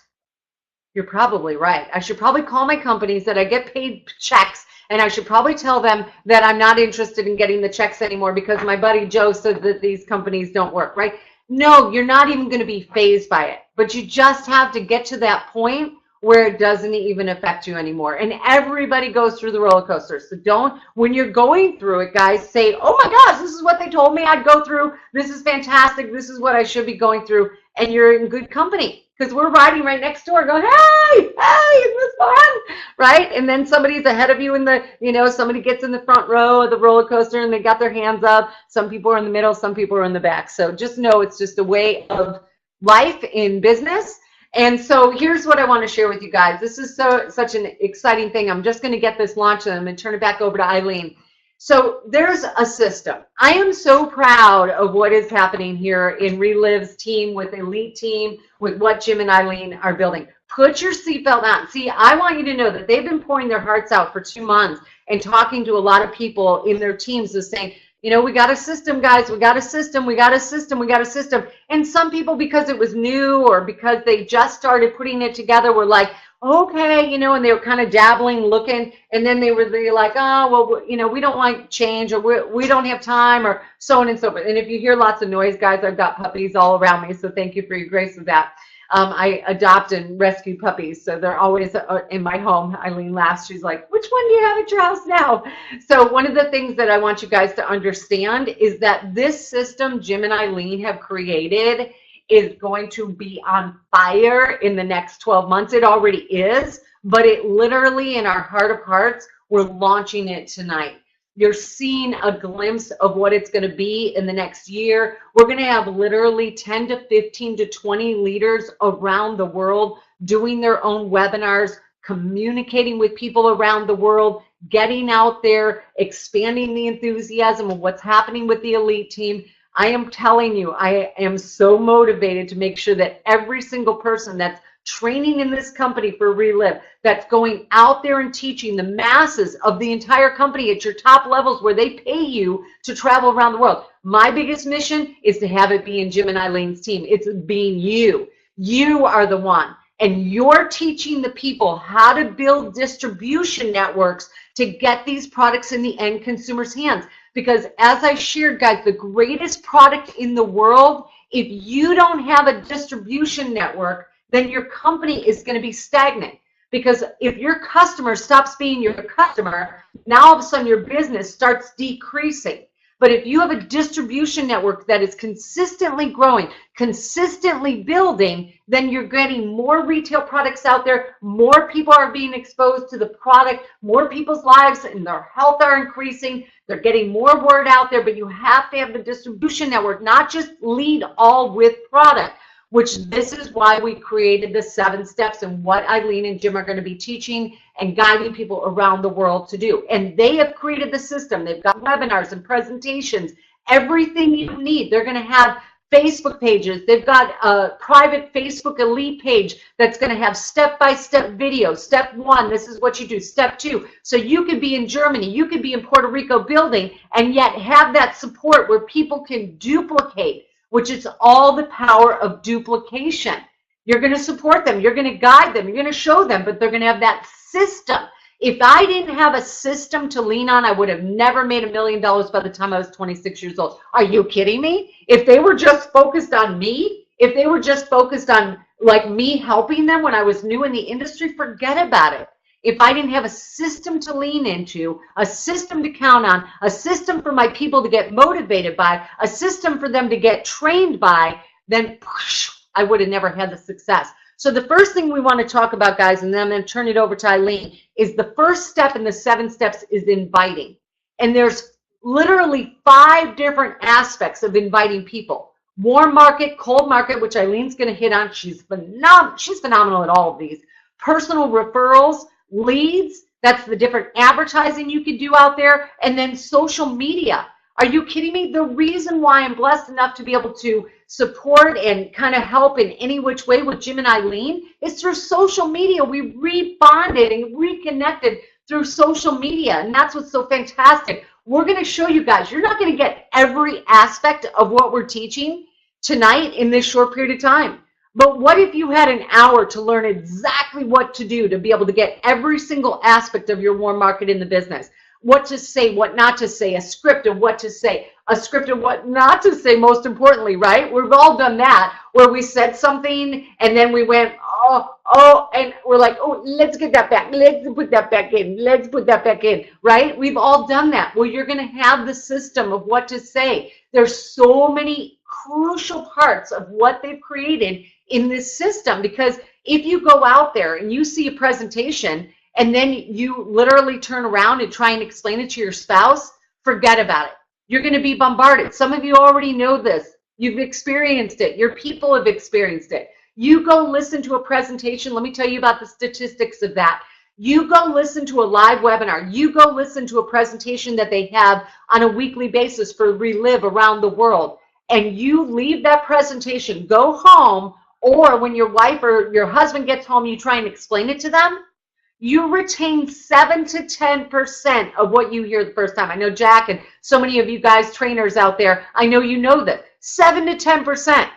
You're probably right. I should probably call my companies that I get paid checks, and I should probably tell them that I'm not interested in getting the checks anymore because my buddy Joe said that these companies don't work, right? No, you're not even going to be fazed by it. But you just have to get to that point where it doesn't even affect you anymore. And everybody goes through the roller coaster. So don't, when you're going through it, guys, say, oh my gosh, this is what they told me I'd go through. This is fantastic. This is what I should be going through. And you're in good company. Because we're riding right next door going, hey, is this fun? Right? And then somebody's ahead of you in the, somebody gets in the front row of the roller coaster and they got their hands up. Some people are in the middle, some people are in the back. So just know it's just a way of life in business. And so here's what I want to share with you guys. This is such an exciting thing. I'm just going to get this launched and I'm going to turn it back over to Eileen. So there's a system. I am so proud of what is happening here in Relive's team, with Elite Team, with what Jim and Eileen are building. Put your seatbelt on. See, I want you to know that they've been pouring their hearts out for 2 months and talking to a lot of people in their teams and saying, we got a system, guys. We got a system. We got a system. We got a system. And some people, because it was new or because they just started putting it together, were like, okay, and they were kind of dabbling, looking, and then they're like, oh, well, we don't like change, or we don't have time, or so on and so forth. And if you hear lots of noise, guys, I've got puppies all around me, so thank you for your grace with that. I adopt and rescue puppies, so they're always in my home. Eileen laughs. She's like, which one do you have at your house now? So one of the things that I want you guys to understand is that this system Jim and Eileen have created is going to be on fire in the next 12 months. It already is, but it literally, in our heart of hearts, we're launching it tonight. You're seeing a glimpse of what it's going to be in the next year. We're going to have literally 10 to 15 to 20 leaders around the world doing their own webinars, communicating with people around the world, getting out there, expanding the enthusiasm of what's happening with the elite team. I am telling you, I am so motivated to make sure that every single person that's training in this company for Relive, that's going out there and teaching the masses of the entire company at your top levels where they pay you to travel around the world. My biggest mission is to have it be in Jim and Eileen's team. It's being you. You are the one. And you're teaching the people how to build distribution networks to get these products in the end consumer's hands. Because as I shared, guys, the greatest product in the world, if you don't have a distribution network, then your company is going to be stagnant. Because if your customer stops being your customer, now all of a sudden your business starts decreasing. But if you have a distribution network that is consistently growing, consistently building, then you're getting more retail products out there, more people are being exposed to the product, more people's lives and their health are increasing, they're getting more word out there, but you have to have the distribution network, not just lead all with product, which this is why we created the 7 steps and what Eileen and Jim are going to be teaching and guiding people around the world to do. And they have created the system. They've got webinars and presentations, everything you need. They're going to have Facebook pages. They've got a private Facebook elite page that's going to have step-by-step videos. Step 1, this is what you do. Step 2, so you could be in Germany, you could be in Puerto Rico building, and yet have that support where people can duplicate, which is all the power of duplication. You're going to support them. You're going to guide them. You're going to show them, but they're going to have that system. If I didn't have a system to lean on, I would have never made $1 million by the time I was 26 years old. Are you kidding me? If they were just focused on me, if they were just focused on like me helping them when I was new in the industry, forget about it. If I didn't have a system to lean into, a system to count on, a system for my people to get motivated by, a system for them to get trained by, then I would have never had the success. So the first thing we want to talk about, guys, and then I'm going to turn it over to Eileen, is the first step in the 7 steps is inviting. And there's literally 5 different aspects of inviting people. Warm market, cold market, which Eileen's going to hit on. She's phenomenal at all of these. Personal referrals, leads, that's the different advertising you can do out there, and then social media. Are you kidding me? The reason why I'm blessed enough to be able to support and kind of help in any which way with Jim and Eileen is through social media. We rebonded and reconnected through social media, and that's what's so fantastic. We're going to show you guys, you're not going to get every aspect of what we're teaching tonight in this short period of time. But what if you had an hour to learn exactly what to do to be able to get every single aspect of your warm market in the business? What to say, what not to say, a script of what to say, a script of what not to say, most importantly, right? We've all done that, where we said something and then we went, and we're like, oh, let's get that back. Let's put that back in. Let's put that back in, right? We've all done that. Well, you're going to have the system of what to say. There's so many crucial parts of what they've created in this system, because if you go out there and you see a presentation and then you literally turn around and try and explain it to your spouse, forget about it. You're going to be bombarded. Some of you already know this. You've experienced it. Your people have experienced it. You go listen to a presentation. Let me tell you about the statistics of that. You go listen to a live webinar. You go listen to a presentation that they have on a weekly basis for Relive around the world. And you leave that presentation, go home, or when your wife or your husband gets home, you try and explain it to them, you retain 7 to 10% of what you hear the first time. I know Jack and so many of you guys, trainers out there, I know you know that. 7 to 10%.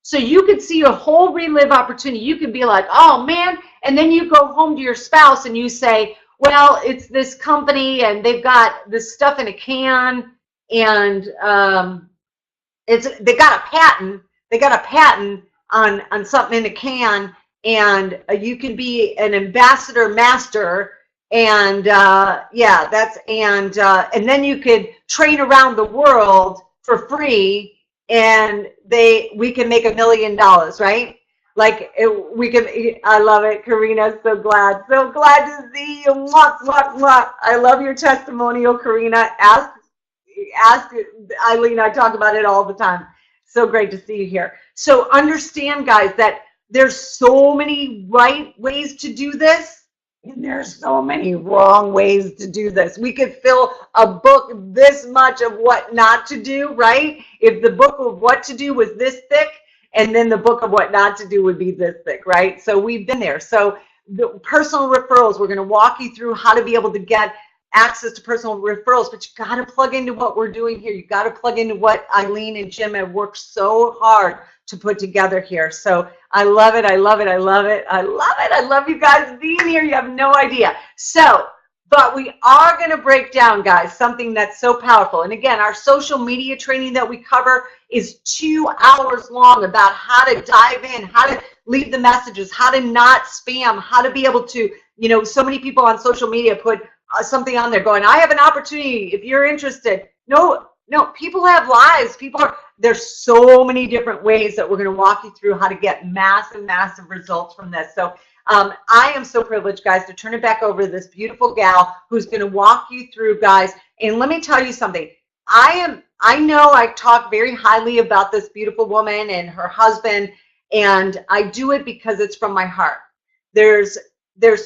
So you could see a whole Relive opportunity. You could be like, oh man, And then you go home to your spouse and you say, well, it's this company and they've got this stuff in a can, and they got a patent. They got a patent on something in a can, and you can be an ambassador master, and yeah, and then you could train around the world for free, and we can make $1 million, right? Like I love it, Karina. So glad to see you. Mwah, mwah, mwah. I love your testimonial, Karina. Ask Eileen. I talk about it all the time. So great to see you here. So understand, guys, that there's so many right ways to do this, and there's so many wrong ways to do this. We could fill a book this much of what not to do, right? If the book of what to do was this thick, and then the book of what not to do would be this thick, right? So we've been there. So the personal referrals, we're going to walk you through how to be able to get access to personal referrals, but you got to plug into what we're doing here. You got to plug into what Eileen and Jim have worked so hard to put together here. So I love it. I love it. I love it. I love it. I love you guys being here. You have no idea. So, but we are going to break down, guys, something that's so powerful. And again, our social media training that we cover is 2 hours long about how to dive in, how to leave the messages, how to not spam, how to be able to, so many people on social media put something on there going, I have an opportunity if you're interested. No, people have lives. There's so many different ways that we're going to walk you through how to get massive results from this. So I am so privileged, guys, to turn it back over to this beautiful gal who's going to walk you through, guys. And let me tell you something. I know I talk very highly about this beautiful woman and her husband, and I do it because it's from my heart. There's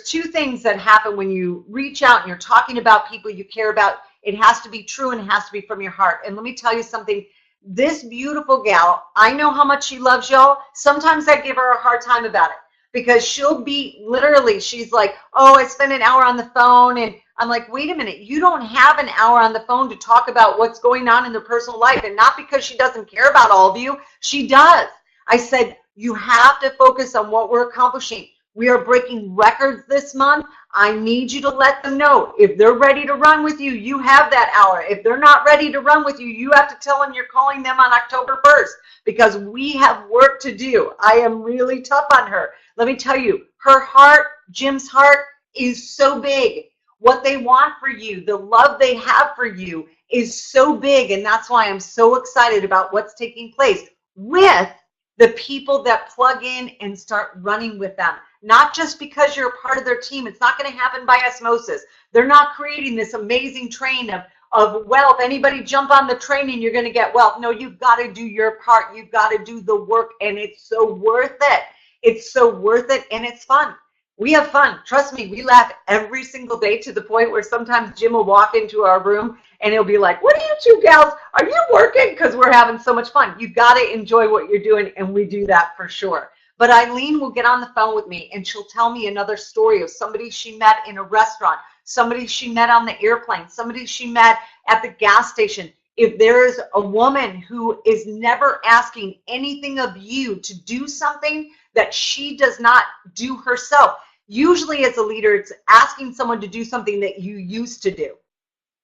2 things that happen when you reach out and you're talking about people you care about. It has to be true and it has to be from your heart. And let me tell you something. This beautiful gal, I know how much she loves y'all. Sometimes I give her a hard time about it because she'll be literally, she's like, oh, I spent an hour on the phone. And I'm like, wait a minute, you don't have an hour on the phone to talk about what's going on in their personal life. And not because she doesn't care about all of you. She does. I said, you have to focus on what we're accomplishing. We are breaking records this month. I need you to let them know. If they're ready to run with you, you have that hour. If they're not ready to run with you, you have to tell them you're calling them on October 1st because we have work to do. I am really tough on her. Let me tell you, her heart, Jim's heart, is so big. What they want for you, the love they have for you is so big, and that's why I'm so excited about what's taking place with the people that plug in and start running with them. Not just because you're a part of their team. It's not going to happen by osmosis. They're not creating this amazing train of wealth. Anybody jump on the train and you're going to get wealth. No, you've got to do your part. You've got to do the work, and it's so worth it. It's so worth it, and it's fun. We have fun. Trust me, we laugh every single day to the point where sometimes Jim will walk into our room and he'll be like, what are you 2 gals? Are you working? Because we're having so much fun. You've got to enjoy what you're doing, and we do that for sure. But Eileen will get on the phone with me and she'll tell me another story of somebody she met in a restaurant, somebody she met on the airplane, somebody she met at the gas station. If there is a woman who is never asking anything of you to do something that she does not do herself, usually as a leader, it's asking someone to do something that you used to do.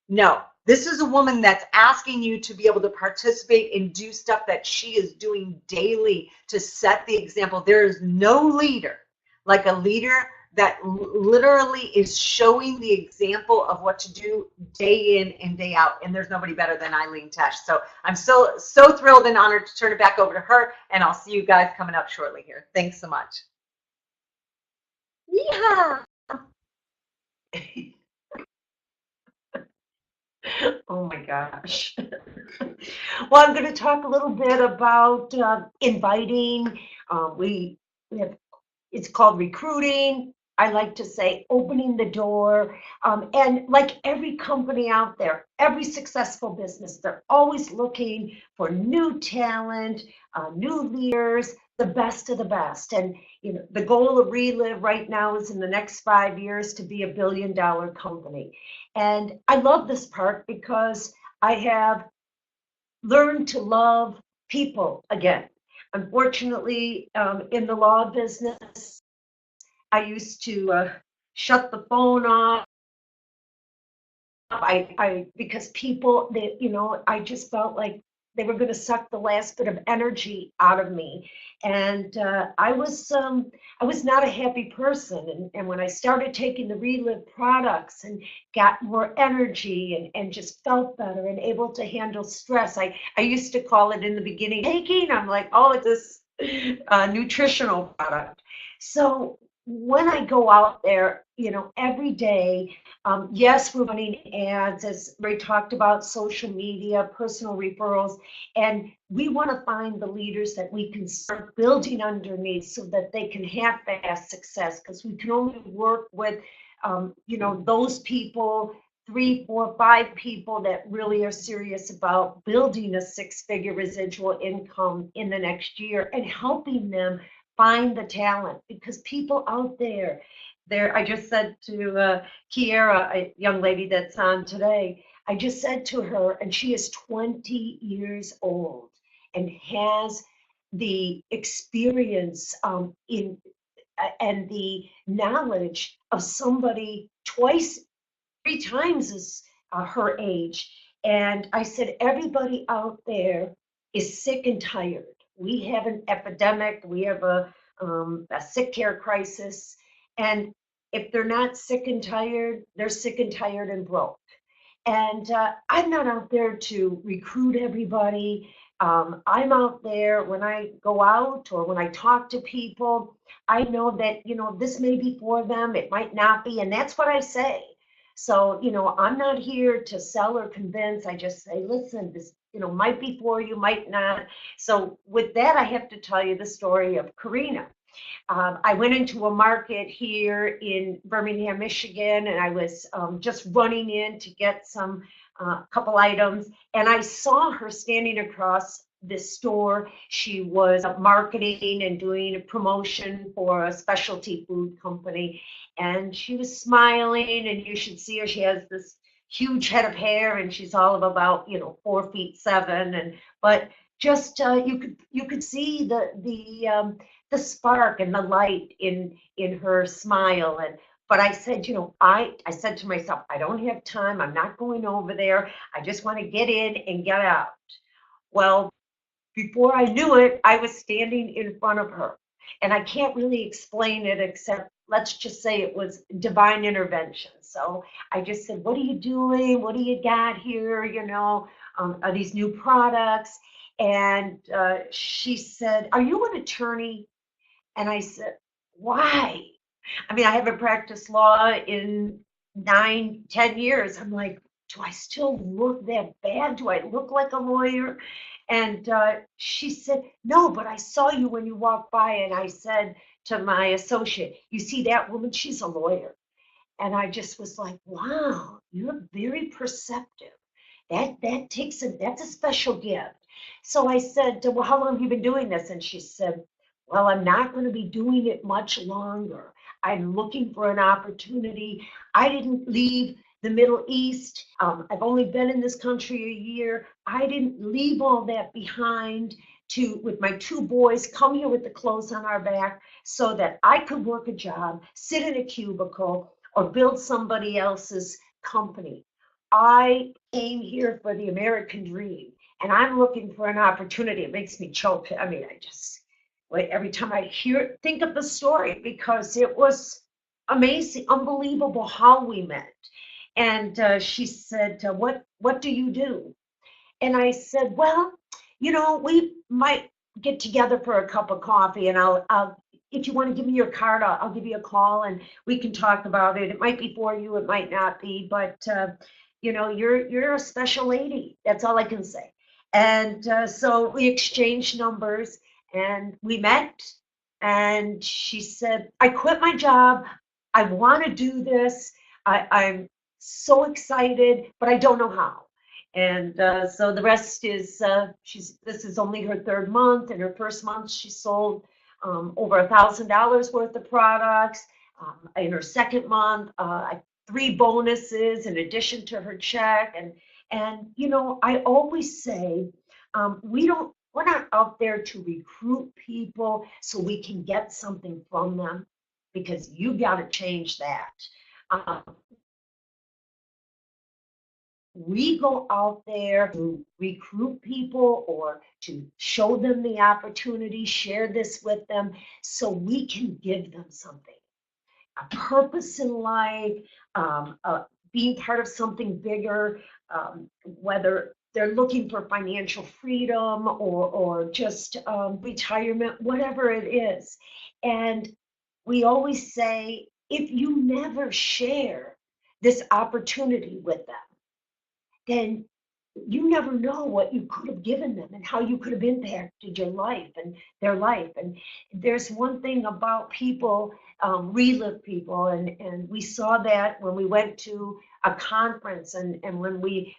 No, this is a woman that's asking you to be able to participate and do stuff that she is doing daily to set the example. There is no leader like a leader that literally is showing the example of what to do day in and day out. And there's nobody better than Eileen Tesh. So I'm so thrilled and honored to turn it back over to her. And I'll see you guys coming up shortly here. Thanks so much. Yeah. Oh my gosh. Well, I'm going to talk a little bit about inviting. We have, it's called recruiting. I like to say opening the door. And like every company out there, every successful business, they're always looking for new talent, new leaders, the best of the best. And the goal of Relive right now is in the next 5 years to be $1 billion company. And I love this part because I have learned to love people again. Unfortunately, in the law business, I used to shut the phone off. Because people that, I just felt like they were going to suck the last bit of energy out of me. And I was not a happy person. And when I started taking the Relive products and got more energy and just felt better and able to handle stress, I used to call it in the beginning taking, I'm like, oh, it's this nutritional product. So when I go out there, every day, yes, we're running ads, as Ray talked about, social media, personal referrals, and we want to find the leaders that we can start building underneath so that they can have fast success, because we can only work with, those people, 3, 4, 5 people that really are serious about building a 6-figure residual income in the next year and helping them find the talent, because people out there, I just said to Kiera, a young lady that's on today, I just said to her, and she is 20 years old and has the experience and the knowledge of somebody twice, 3 times as her age. And I said, everybody out there is sick and tired. We have an epidemic. We have a sick care crisis. And if they're not sick and tired, they're sick and tired and broke. And I'm not out there to recruit everybody. I'm out there when I go out or when I talk to people, I know that, this may be for them, it might not be. And that's what I say. So, I'm not here to sell or convince. I just say, listen, this, might be for you, might not. So with that, I have to tell you the story of Karina. I went into a market here in Birmingham, Michigan, and I was just running in to get some couple items, and I saw her standing across this store. She was marketing and doing a promotion for a specialty food company, and she was smiling, and you should see her. She has this huge head of hair, and she's all of about 4'7", and but just you could see the spark and the light in her smile. And but I said, I said to myself, I don't have time. I'm not going over there. I just want to get in and get out. Well, before I knew it, I was standing in front of her. And I can't really explain it, except let's just say it was divine intervention. So I just said, what are you doing? What do you got here? Are these new products? And she said, are you an attorney? And I said, why? I mean, I haven't practiced law in 9, 10 years. I'm like, do I still look that bad? Do I look like a lawyer? And she said, no, but I saw you when you walked by. And I said to my associate, you see that woman? She's a lawyer. And I just was like, wow, you're very perceptive. That's a special gift. So I said, well, how long have you been doing this? And she said, well, I'm not going to be doing it much longer. I'm looking for an opportunity. I didn't leave the Middle East. I've only been in this country a year. I didn't leave all that behind with my 2 boys, come here with the clothes on our back so that I could work a job, sit in a cubicle, or build somebody else's company. I came here for the American dream, and I'm looking for an opportunity. It makes me choke. I mean, every time I think of the story, because it was amazing, unbelievable how we met. And she said, what do you do? And I said, well, we might get together for a cup of coffee, and I'll if you want to give me your card, I'll give you a call and we can talk about it. It might be for you, it might not be, but you're a special lady. That's all I can say. And so we exchanged numbers and we met. And she said, I quit my job. I want to do this. I'm so excited, but I don't know how. And so the rest is this is only her 3rd month. In her 1st month, she sold over $1,000 worth of products. In her 2nd month, 3 bonuses in addition to her check. And I always say, we're not out there to recruit people so we can get something from them. because you got to change that. We go out there to recruit people or to show them the opportunity, share this with them so we can give them something, a purpose in life, being part of something bigger, whether they're looking for financial freedom or just retirement, whatever it is. And we always say, if you never share this opportunity with them, then you never know what you could have given them and how you could have impacted your life and their life. And there's one thing about people, relive people, and we saw that when we went to a conference and when we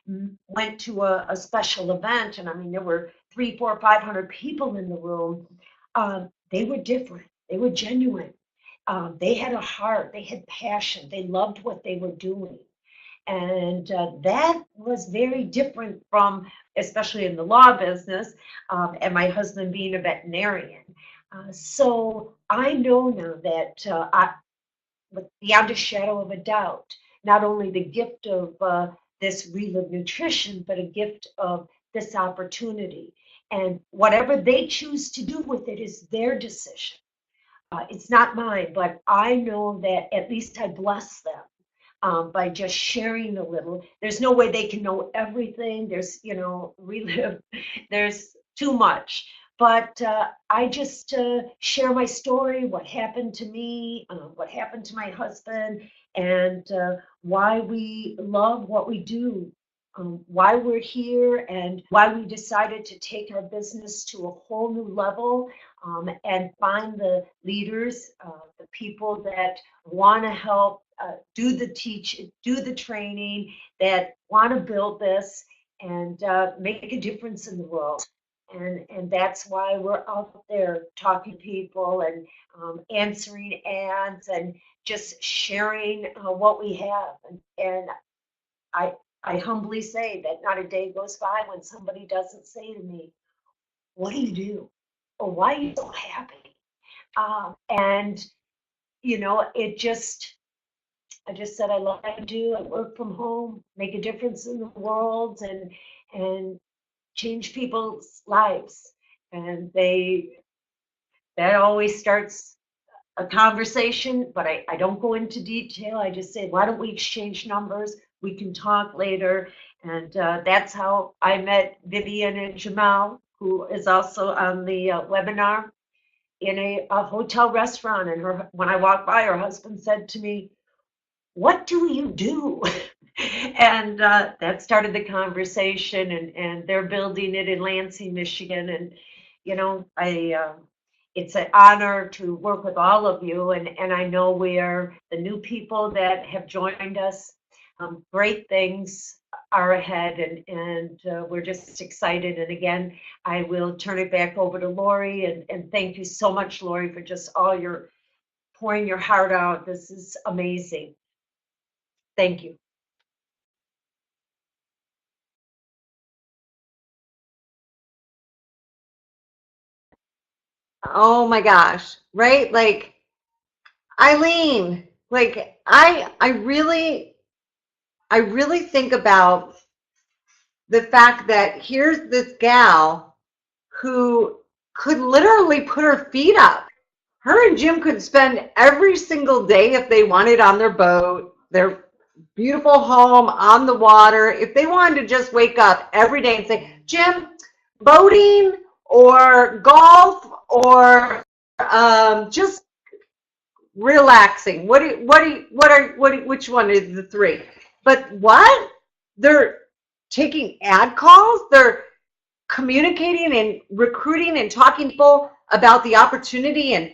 went to a special event, and I mean, there were 300, 400, 500 people in the room. They were different. They were genuine. They had a heart. They had passion. They loved what they were doing. And that was very different from, especially in the law business, and my husband being a veterinarian. So I know now that beyond a shadow of a doubt, not only the gift of this Relive Nutrition, but a gift of this opportunity. And whatever they choose to do with it is their decision. It's not mine, but I know that at least I bless them. By just sharing a little. There's no way they can know everything. There's, Relive, there's too much. But I just share my story, what happened to me, what happened to my husband, and why we love what we do, why we're here, and why we decided to take our business to a whole new level, and find the leaders, the people that want to help do the training, that want to build this and make a difference in the world. And that's why we're out there talking to people and answering ads and just sharing what we have. And I humbly say that not a day goes by when somebody doesn't say to me, "What do you do?" or "Why are you so happy?" And I just said, I love what I do. I work from home, make a difference in the world, and change people's lives. And that always starts a conversation, but I don't go into detail. I just say, why don't we exchange numbers? We can talk later. And that's how I met Vivian and Jamal, who is also on the webinar, in a hotel restaurant. And when I walked by, her husband said to me, "What do you do?" And that started the conversation, and they're building it in Lansing, Michigan. And, it's an honor to work with all of you. And I know we are the new people that have joined us. Great things are ahead, and we're just excited. And again, I will turn it back over to Lori, and thank you so much, Lori, for just all your pouring your heart out. This is amazing. Thank you. Oh my gosh, right? Like, Eileen, like I really think about the fact that here's this gal who could literally put her feet up. Her and Jim could spend every single day if they wanted on their boat, their beautiful home on the water. If they wanted to just wake up every day and say, "Jim, boating or golf or just relaxing. Which one is the three?" But what? They're taking ad calls. They're communicating and recruiting and talking to people about the opportunity and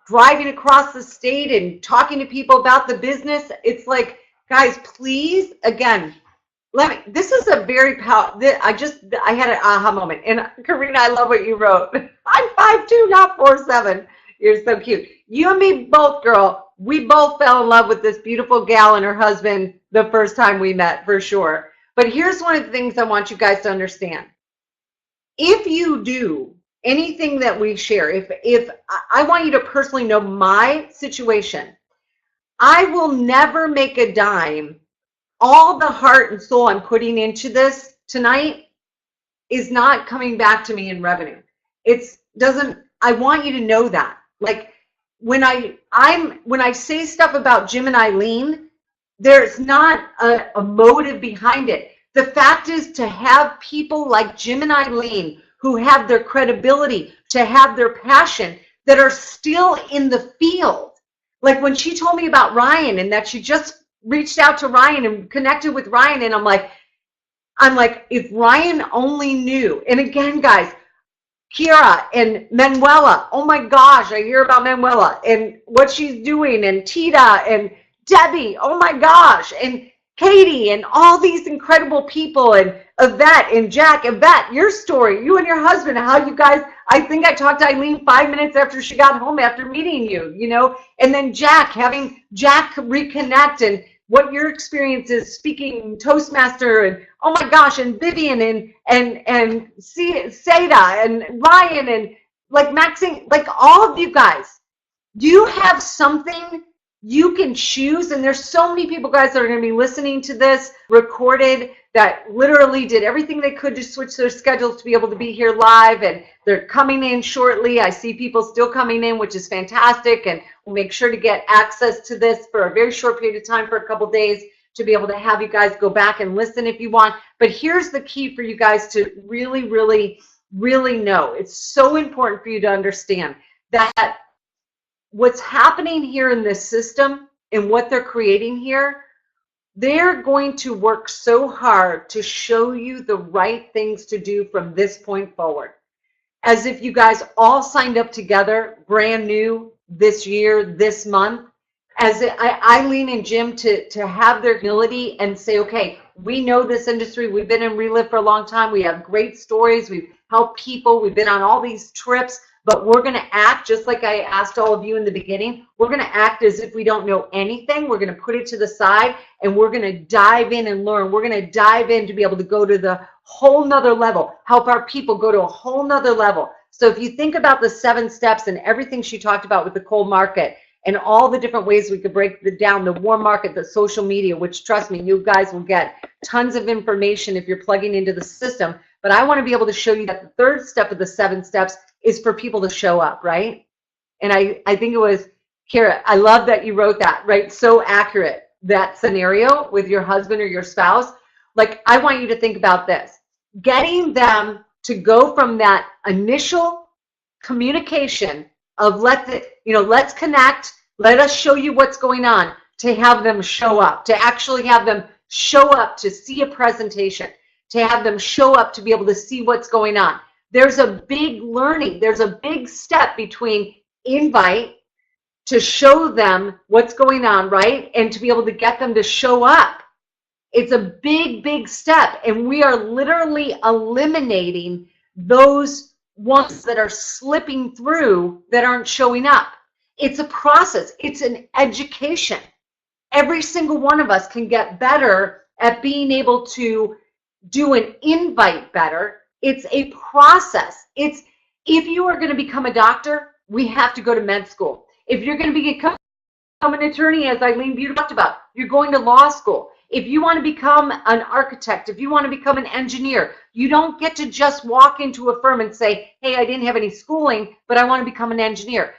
driving across the state and talking to people about the business. It's like, guys, please, again, this is a very powerful, I had an aha moment. And Karina, I love what you wrote. I'm 5'2", not 4'7". You're so cute. You and me both, girl. We both fell in love with this beautiful gal and her husband the first time we met, for sure. But here's one of the things I want you guys to understand. If you do, anything that we share, if I want you to personally know my situation, I will never make a dime. All the heart and soul I'm putting into this tonight is not coming back to me in revenue. I want you to know that. Like when I say stuff about Jim and Eileen, there's not a motive behind it. The fact is to have people like Jim and Eileen who have their credibility, to have their passion, that are still in the field. Like when she told me about Ryan and that she just reached out to Ryan and connected with Ryan, and I'm like, if Ryan only knew. And again, guys, Kiara and Manuela, oh my gosh, I hear about Manuela and what she's doing, and Tita and Debbie, oh my gosh, and Katie and all these incredible people, and Yvette and Jack. Yvette, your story, you and your husband, how you guys, I think I talked to Eileen 5 minutes after she got home after meeting you, you know, and then Jack, having Jack reconnect, and what your experience is speaking Toastmaster, and oh my gosh, and Vivian and Seda and Ryan and like Maxine, like all of you guys, you have something you can choose. And there's so many people, guys, that are going to be listening to this recorded that literally did everything they could to switch their schedules to be able to be here live, and they're coming in shortly. I see people still coming in, which is fantastic, and we'll make sure to get access to this for a very short period of time for a couple days to be able to have you guys go back and listen if you want. But here's the key for you guys to really, really, really know. It's so important for you to understand that what's happening here in this system and what they're creating here, they're going to work so hard to show you the right things to do from this point forward. As if you guys all signed up together, brand new this year, this month, as Eileen and Jim to have their humility and say, okay, we know this industry. We've been in Relive for a long time. We have great stories. We've helped people. We've been on all these trips. But we're going to act just like I asked all of you in the beginning. We're going to act as if we don't know anything. We're going to put it to the side, and we're going to dive in and learn. We're going to dive in to be able to go to the whole nother level, help our people go to a whole nother level. So if you think about the 7 steps and everything she talked about with the cold market and all the different ways we could break it down, the warm market, the social media, which trust me, you guys will get tons of information if you're plugging into the system. But I want to be able to show you that the 3rd step of the 7 steps is for people to show up, right? And I think it was, Kara, I love that you wrote that, right? So accurate, that scenario with your husband or your spouse. Like, I want you to think about this. Getting them to go from that initial communication of let's connect, let us show you what's going on, to have them show up, to actually have them show up to see a presentation, to have them show up to be able to see what's going on. There's a big learning. There's a big step between invite to show them what's going on, right? And to be able to get them to show up. It's a big, big step. And we are literally eliminating those ones that are slipping through that aren't showing up. It's a process. It's an education. Every single one of us can get better at being able to do an invite better. It's a process. If you are going to become a doctor, we have to go to med school. If you're going to become an attorney, as Eileen Beauty talked about, you're going to law school. If you want to become an architect, if you want to become an engineer, you don't get to just walk into a firm and say, hey, I didn't have any schooling, but I want to become an engineer.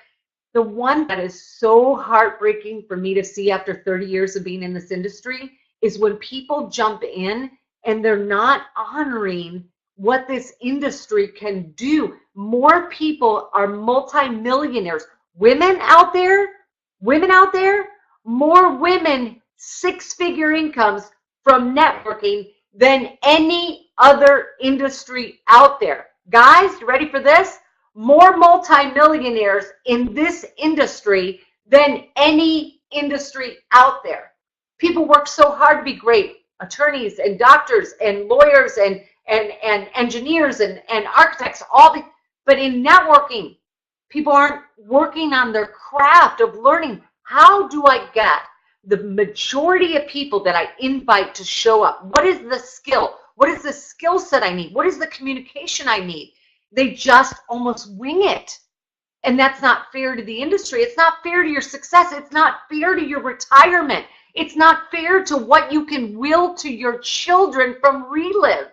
The one that is so heartbreaking for me to see after 30 years of being in this industry is when people jump in and they're not honoring what this industry can do. More people are multimillionaires. Women out there, more women, 6-figure incomes from networking than any other industry out there. Guys, you ready for this? More multimillionaires in this industry than any industry out there. People work so hard to be great. Attorneys and doctors and lawyers and engineers and architects, but in networking, people aren't working on their craft of learning. How do I get the majority of people that I invite to show up? What is the skill? What is the skill set I need? What is the communication I need? They just almost wing it. And that's not fair to the industry. It's not fair to your success. It's not fair to your retirement. It's not fair to what you can will to your children from Relive.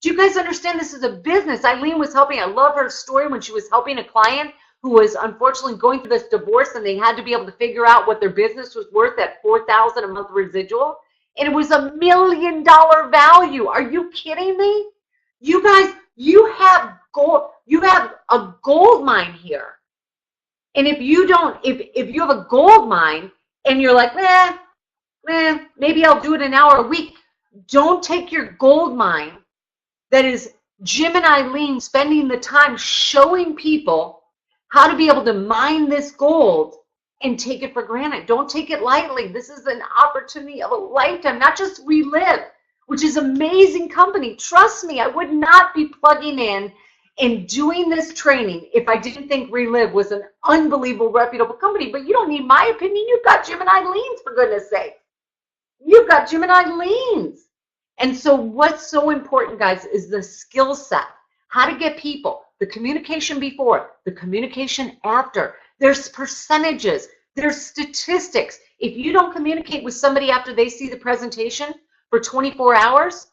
Do you guys understand this is a business? Eileen was helping. I love her story when she was helping a client who was unfortunately going through this divorce, and they had to be able to figure out what their business was worth at $4,000 a month residual. And it was $1 million value. Are you kidding me? You guys, you have gold. You have a gold mine here. And if you don't, if you have a gold mine and you're like, maybe I'll do it an hour a week, don't take your gold mine that is Jim and Eileen spending the time showing people how to be able to mine this gold and take it for granted. Don't take it lightly. This is an opportunity of a lifetime, not just Relive, which is an amazing company. Trust me, I would not be plugging in and doing this training if I didn't think Relive was an unbelievable, reputable company. But you don't need my opinion. You've got Jim and Eileen's, for goodness sake. You've got Jim and Eileen's. And so what's so important, guys, is the skill set. How to get people, the communication before, the communication after. There's percentages. There's statistics. If you don't communicate with somebody after they see the presentation for 24 hours,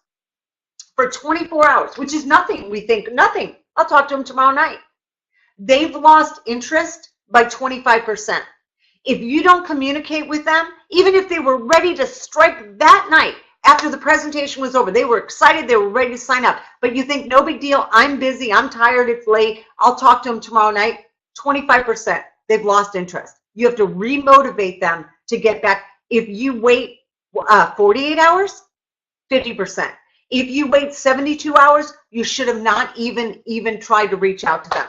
which is nothing, we think nothing. I'll talk to them tomorrow night. They've lost interest by 25%. If you don't communicate with them, even if they were ready to strike that night after the presentation was over, they were excited, they were ready to sign up, but you think, no big deal, I'm busy, I'm tired, it's late, I'll talk to them tomorrow night, 25%, they've lost interest. You have to re-motivate them to get back. If you wait 48 hours, 50%. If you wait 72 hours, you should have not even tried to reach out to them.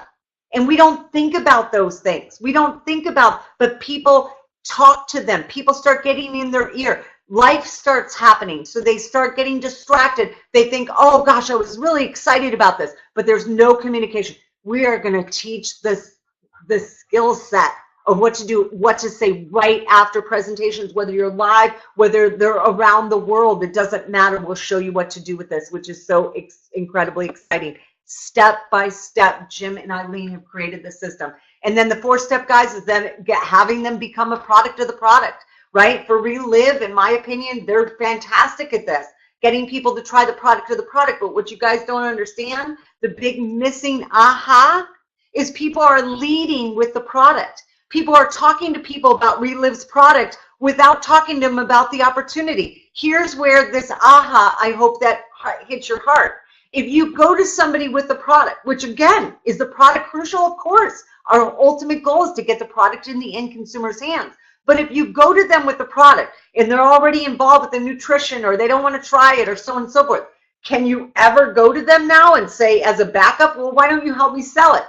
And we don't think about those things. We don't think about, but people talk to them. People start getting in their ear. Life starts happening. So they start getting distracted. They think, oh gosh, I was really excited about this, but there's no communication. We are going to teach the skill set of what to do, what to say right after presentations, whether you're live, whether they're around the world, it doesn't matter. We'll show you what to do with this, which is so incredibly exciting. Step by step, Jim and Eileen have created the system. And then the 4-step, guys, is then having them become a product of the product, right? For Relive, in my opinion, they're fantastic at this, getting people to try the product of the product. But what you guys don't understand, the big missing aha is people are leading with the product. People are talking to people about Relive's product without talking to them about the opportunity. Here's where this aha, I hope that hits your heart. If you go to somebody with the product, which again, is the product crucial? Of course. Our ultimate goal is to get the product in the end consumer's hands. But if you go to them with the product and they're already involved with the nutrition or they don't want to try it or so on and so forth, can you ever go to them now and say as a backup, well, why don't you help me sell it?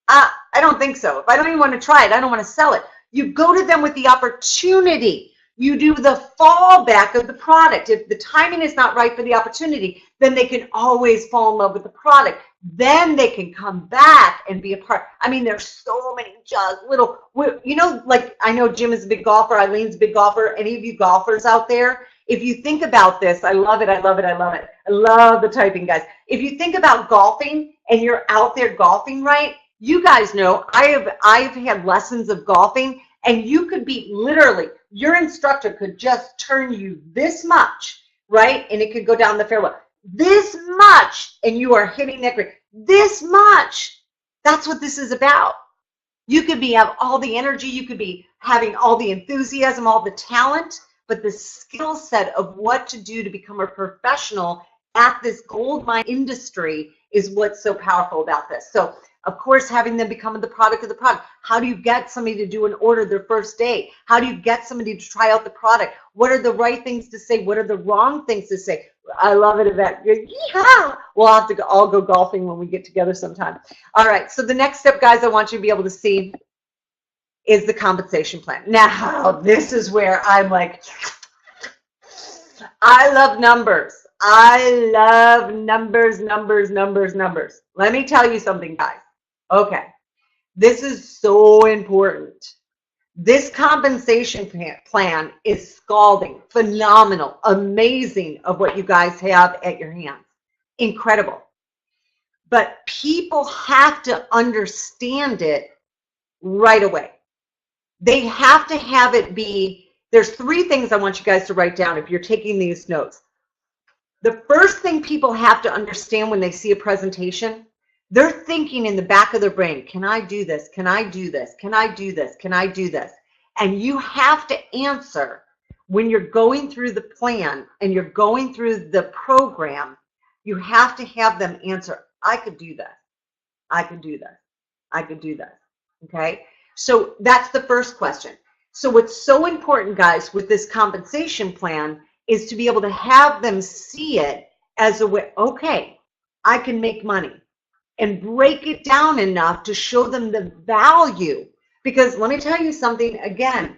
I don't think so. If I don't even want to try it, I don't want to sell it. You go to them with the opportunity. You do the fallback of the product. If the timing is not right for the opportunity, then they can always fall in love with the product. Then they can come back and be a part. I mean, there's so many just little, you know, like I know Jim is a big golfer, Eileen's a big golfer. Any of you golfers out there, if you think about this, I love it, I love it, I love it. I love the typing, guys. If you think about golfing and you're out there golfing, right? You guys know I've had lessons of golfing, and you could be literally, your instructor could just turn you this much, right? And it could go down the fairway. This much, and you are hitting that green. This much. That's what this is about. You could have all the energy, you could be having all the enthusiasm, all the talent, but the skill set of what to do to become a professional at this gold mine industry is what's so powerful about this. So, of course, having them become the product of the product. How do you get somebody to do an order their first day? How do you get somebody to try out the product? What are the right things to say? What are the wrong things to say? I love it, Yvette. Yeehaw! We'll have to all go golfing when we get together sometime. All right, so the next step, guys, I want you to be able to see is the compensation plan. Now, this is where I'm like, I love numbers. I love numbers, numbers, numbers, numbers. Let me tell you something, guys. Okay, this is so important. This compensation plan is scalding, phenomenal, amazing of what you guys have at your hands. Incredible. but people have to understand it right away. They have to have it be, there's 3 things I want you guys to write down if you're taking these notes. The first thing people have to understand when they see a presentation, they're thinking in the back of their brain, can I do this? Can I do this? Can I do this? Can I do this? And you have to answer when you're going through the plan and you're going through the program, you have to have them answer, I could do that. I could do that. I could do that. Okay? So that's the first question. So what's so important, guys, with this compensation plan is to be able to have them see it as a way, okay, I can make money, and break it down enough to show them the value. Because let me tell you something again,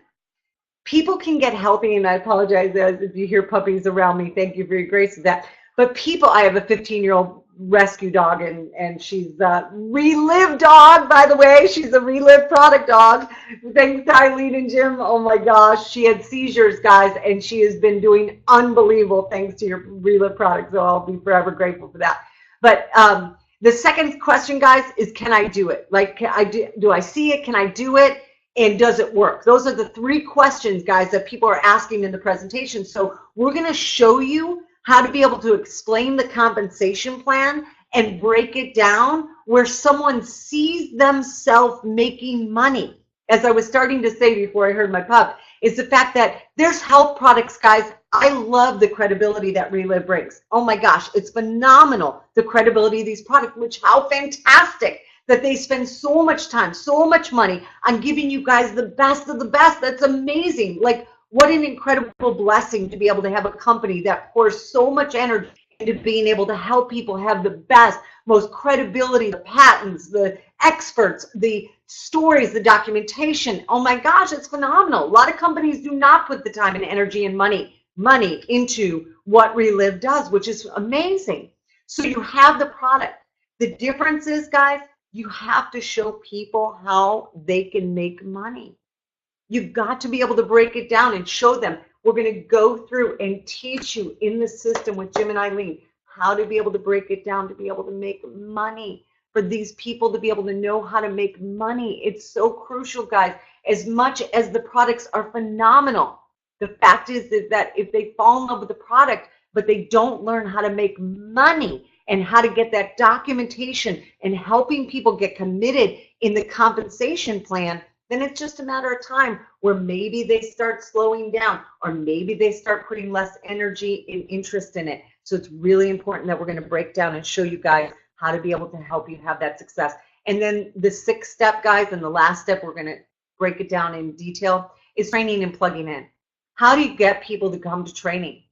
people can get healthy, and I apologize if you hear puppies around me. Thank you for your grace with that. But people, I have a 15-year-old rescue dog, and she's a Relive dog, by the way. She's a Relive product dog. Thanks to Eileen and Jim. Oh my gosh, she had seizures, guys, and she has been doing unbelievable thanks to your Relive product. So I'll be forever grateful for that. But the second question, guys, is can I do it? Like, do I see it? Can I do it? And does it work? Those are the 3 questions, guys, that people are asking in the presentation. So we're going to show you how to be able to explain the compensation plan and break it down where someone sees themselves making money. As I was starting to say before I heard my pup, is the fact that there's health products, guys. I love the credibility that Relive brings. Oh my gosh, it's phenomenal, the credibility of these products, which how fantastic that they spend so much time, so much money on giving you guys the best of the best. That's amazing. Like, what an incredible blessing to be able to have a company that pours so much energy into being able to help people have the best, most credibility, the patents, the experts, the stories, the documentation. Oh my gosh, it's phenomenal. A lot of companies do not put the time and energy and money into what Relive does, which is amazing. So you have the product. The difference is, guys, you have to show people how they can make money. You've got to be able to break it down and show them. We're going to go through and teach you in the system with Jim and Eileen how to be able to break it down, to be able to make money, for these people to be able to know how to make money. It's so crucial, guys. As much as the products are phenomenal, the fact is that if they fall in love with the product, but they don't learn how to make money and how to get that documentation and helping people get committed in the compensation plan, then it's just a matter of time where maybe they start slowing down, or maybe they start putting less energy and interest in it. So it's really important that we're going to break down and show you guys how to be able to help you have that success. And then the 6th step, guys, and the last step, we're going to break it down in detail, is training and plugging in. How do you get people to come to training?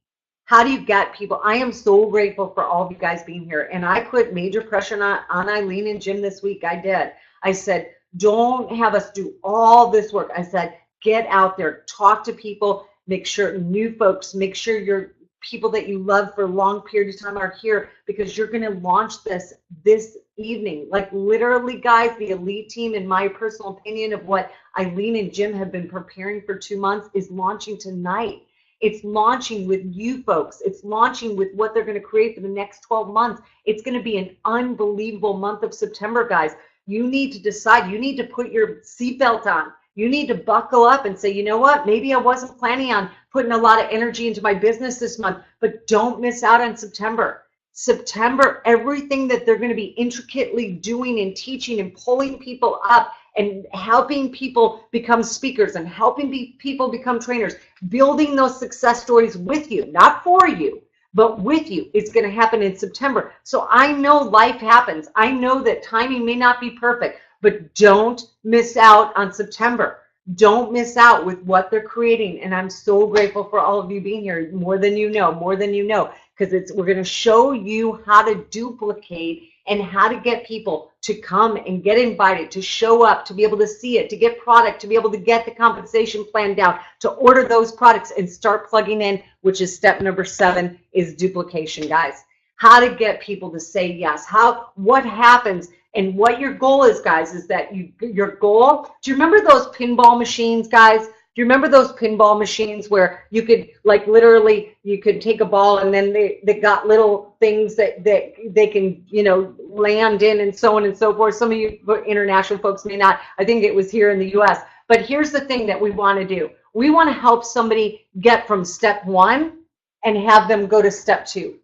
How do you get people? I am so grateful for all of you guys being here. And I put major pressure on Eileen and Jim this week. I did. I said, don't have us do all this work. I said, get out there, talk to people, make sure new folks, make sure your people that you love for a long period of time are here, because you're going to launch this evening. Like literally, guys, the elite team, in my personal opinion, of what Eileen and Jim have been preparing for 2 months, is launching tonight. It's launching with you folks. It's launching with what they're going to create for the next 12 months. It's going to be an unbelievable month of September, guys. You need to decide. You need to put your seatbelt on. You need to buckle up and say, you know what? Maybe I wasn't planning on putting a lot of energy into my business this month, but don't miss out on September. September, everything that they're going to be intricately doing and teaching and pulling people up and helping people become speakers and helping people become trainers, building those success stories with you, not for you, but with you. It's going to happen in September. So I know life happens. I know that timing may not be perfect, but don't miss out on September. Don't miss out with what they're creating. And I'm so grateful for all of you being here, more than you know, because we're going to show you how to duplicate and how to get people to come and get invited, to show up, to be able to see it, to get product, to be able to get the compensation plan down, to order those products and start plugging in, which is step number 7, is duplication, guys. How to get people to say yes. What happens and what your goal is, guys, is that your goal, do you remember those pinball machines, guys? you remember those pinball machines where you could, like, literally, you could take a ball and then they got little things that they can, you know, land in and so on and so forth. Some of you international folks may not. I think it was here in the US. But here's the thing that we want to do. We want to help somebody get from step 1 and have them go to step 2.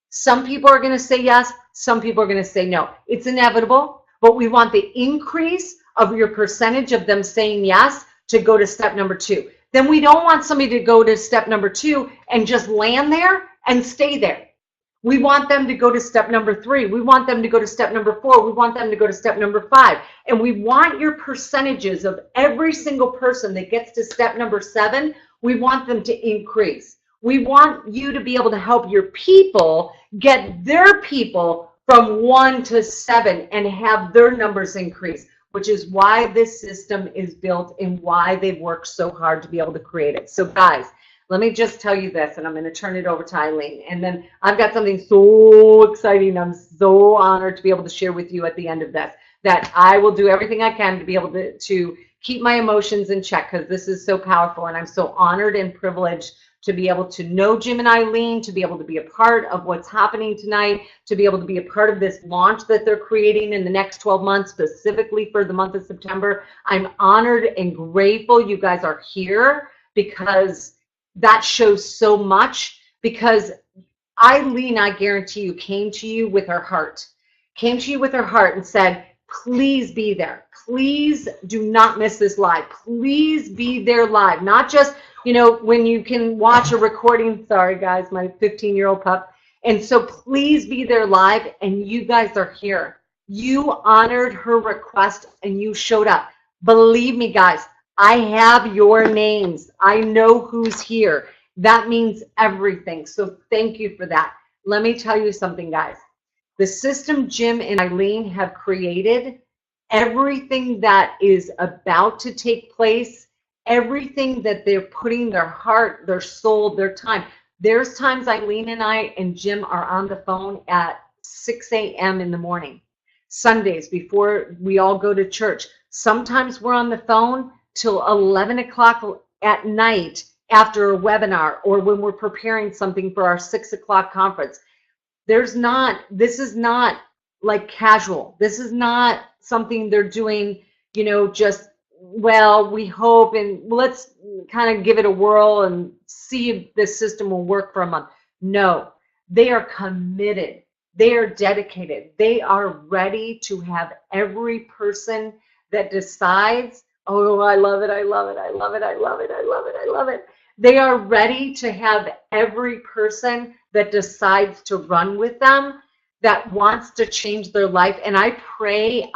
Some people are going to say yes. Some people are going to say no. It's inevitable, but we want the increase of your percentage of them saying yes to go to step number 2. Then we don't want somebody to go to step number 2 and just land there and stay there. We want them to go to step number 3. We want them to go to step number 4. We want them to go to step number 5. And we want your percentages of every single person that gets to step number 7, we want them to increase. We want you to be able to help your people get their people from 1 to 7 and have their numbers increase, which is why this system is built and why they've worked so hard to be able to create it. So guys, let me just tell you this, and I'm going to turn it over to Eileen. And then I've got something so exciting. I'm so honored to be able to share with you at the end of this, that I will do everything I can to be able to keep my emotions in check, because this is so powerful. And I'm so honored and privileged to be able to know Jim and Eileen, to be able to be a part of what's happening tonight, to be able to be a part of this launch that they're creating in the next 12 months, specifically for the month of September. I'm honored and grateful you guys are here, because that shows so much. Because Eileen, I guarantee you, came to you with her heart, and said, please be there. Please do not miss this live. Please be there live. Not just, you know, when you can watch a recording. Sorry, guys, my 15-year-old pup. And so please be there live, and you guys are here. You honored her request, and you showed up. Believe me, guys, I have your names. I know who's here. That means everything. So thank you for that. Let me tell you something, guys. The system Jim and Eileen have created, everything that is about to take place, everything that they're putting their heart, their soul, their time. There's times Eileen and I and Jim are on the phone at 6 a.m. in the morning, Sundays before we all go to church. Sometimes we're on the phone till 11 o'clock at night after a webinar, or when we're preparing something for our 6 o'clock conference. This is not like casual. This is not something they're doing, you know, just, well, we hope and let's kind of give it a whirl and see if this system will work for a month. No, they are committed. They are dedicated. They are ready to have every person that decides, oh, I love it, I love it, I love it, I love it, I love it, I love it. They are ready to have every person that decides to run with them, that wants to change their life. And I pray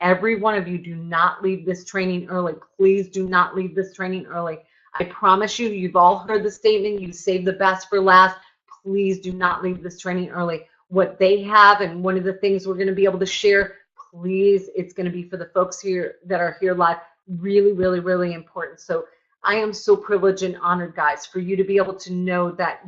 every one of you do not leave this training early. Please do not leave this training early. I promise you, you've all heard the statement, you save the best for last. Please do not leave this training early. What they have, and one of the things we're going to be able to share, please, it's going to be for the folks here that are here live. Really, really, really important. So I am so privileged and honored, guys, for you to be able to know that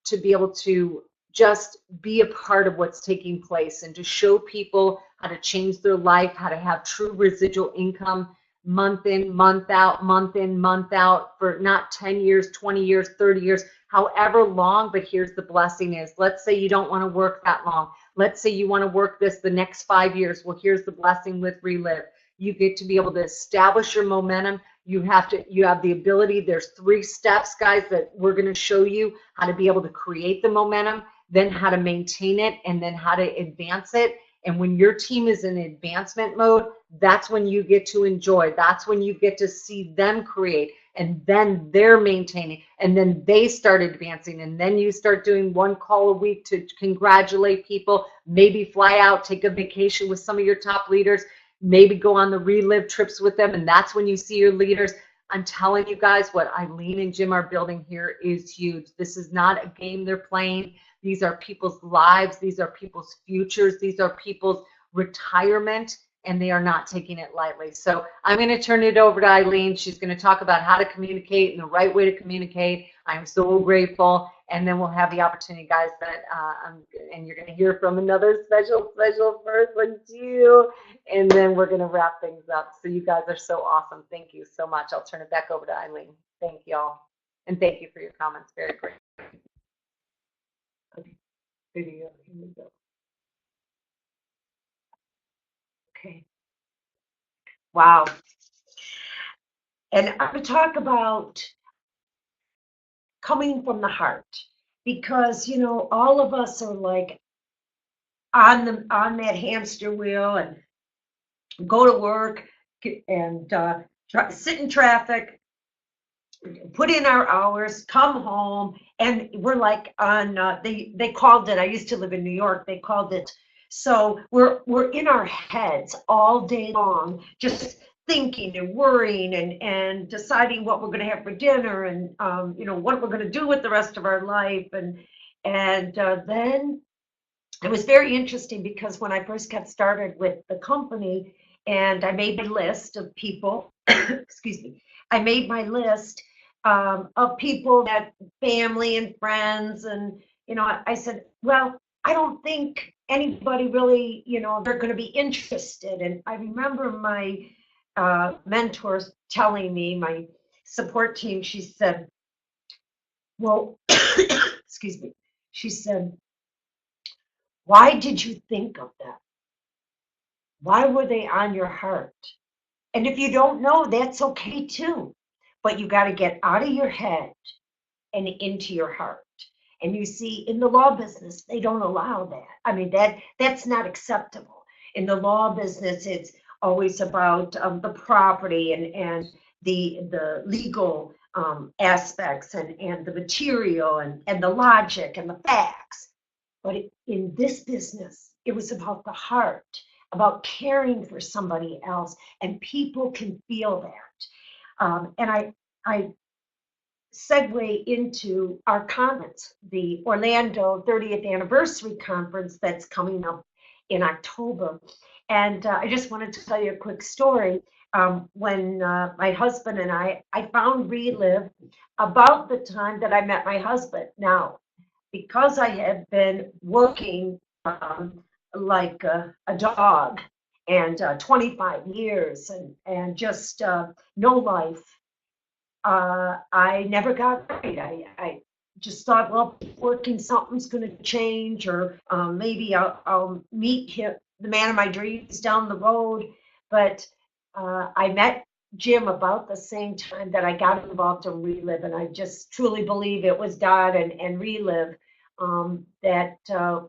to be able to just be a part of what's taking place, and to show people how to change their life, how to have true residual income month in, month out, month in, month out, for not 10 years, 20 years, 30 years, however long. But here's the blessing is, let's say you don't want to work that long. Let's say you want to work this the next 5 years. Well, here's the blessing with Relive. You get to be able to establish your momentum. You have the ability. There's 3 steps, guys, that we're going to show you how to be able to create the momentum, then how to maintain it, and then how to advance it. And when your team is in advancement mode, that's when you get to enjoy. That's when you get to see them create, and then they're maintaining, and then they start advancing, and then you start doing 1 call a week to congratulate people, maybe fly out, take a vacation with some of your top leaders, maybe go on the Relive trips with them, and that's when you see your leaders. I'm telling you guys, what Eileen and Jim are building here is huge. This is not a game they're playing. These are people's lives. These are people's futures. These are people's retirement, and they are not taking it lightly. So I'm going to turn it over to Eileen. She's going to talk about how to communicate and the right way to communicate. I'm so grateful. And then we'll have the opportunity, guys, that and you're going to hear from another special person too. and then we're going to wrap things up. So you guys are so awesome. Thank you so much. I'll turn it back over to Eileen. Thank y'all. And thank you for your comments. Very great. Okay. Video. Here we go. Okay. Wow. And I'm going to talk about coming from the heart, because, all of us are like on that hamster wheel and go to work and sit in traffic, put in our hours, come home, and we're like on they called it, I used to live in New York, they called it, so we're in our heads all day long, just thinking and worrying and deciding what we're going to have for dinner, and what we're going to do with the rest of our life, and then it was very interesting, because when I first got started with the company and I made my list of people, excuse me, I made my list of people, that family and friends, and I said, well, I don't think anybody really, they're going to be interested. And I remember my mentors telling me, my support team, she said, well, excuse me, she said, why did you think of them? Why were they on your heart? And if you don't know, that's okay too. But you got to get out of your head and into your heart. And you see, in the law business, they don't allow that. I mean, that's not acceptable. In the law business, it's always about the property and the legal aspects and the material and the logic and the facts. But in this business, it was about the heart, about caring for somebody else, and people can feel that. And I segue into our conference, the Orlando 30th anniversary conference that's coming up in October. And I just wanted to tell you a quick story. When my husband and I found Relive about the time that I met my husband. Now, because I had been working like a dog, and 25 years and just no life, I never got married. I just thought, well, working, something's going to change, or maybe I'll meet him, the man of my dreams, down the road. But I met Jim about the same time that I got involved in Relive, and I just truly believe it was God and Relive that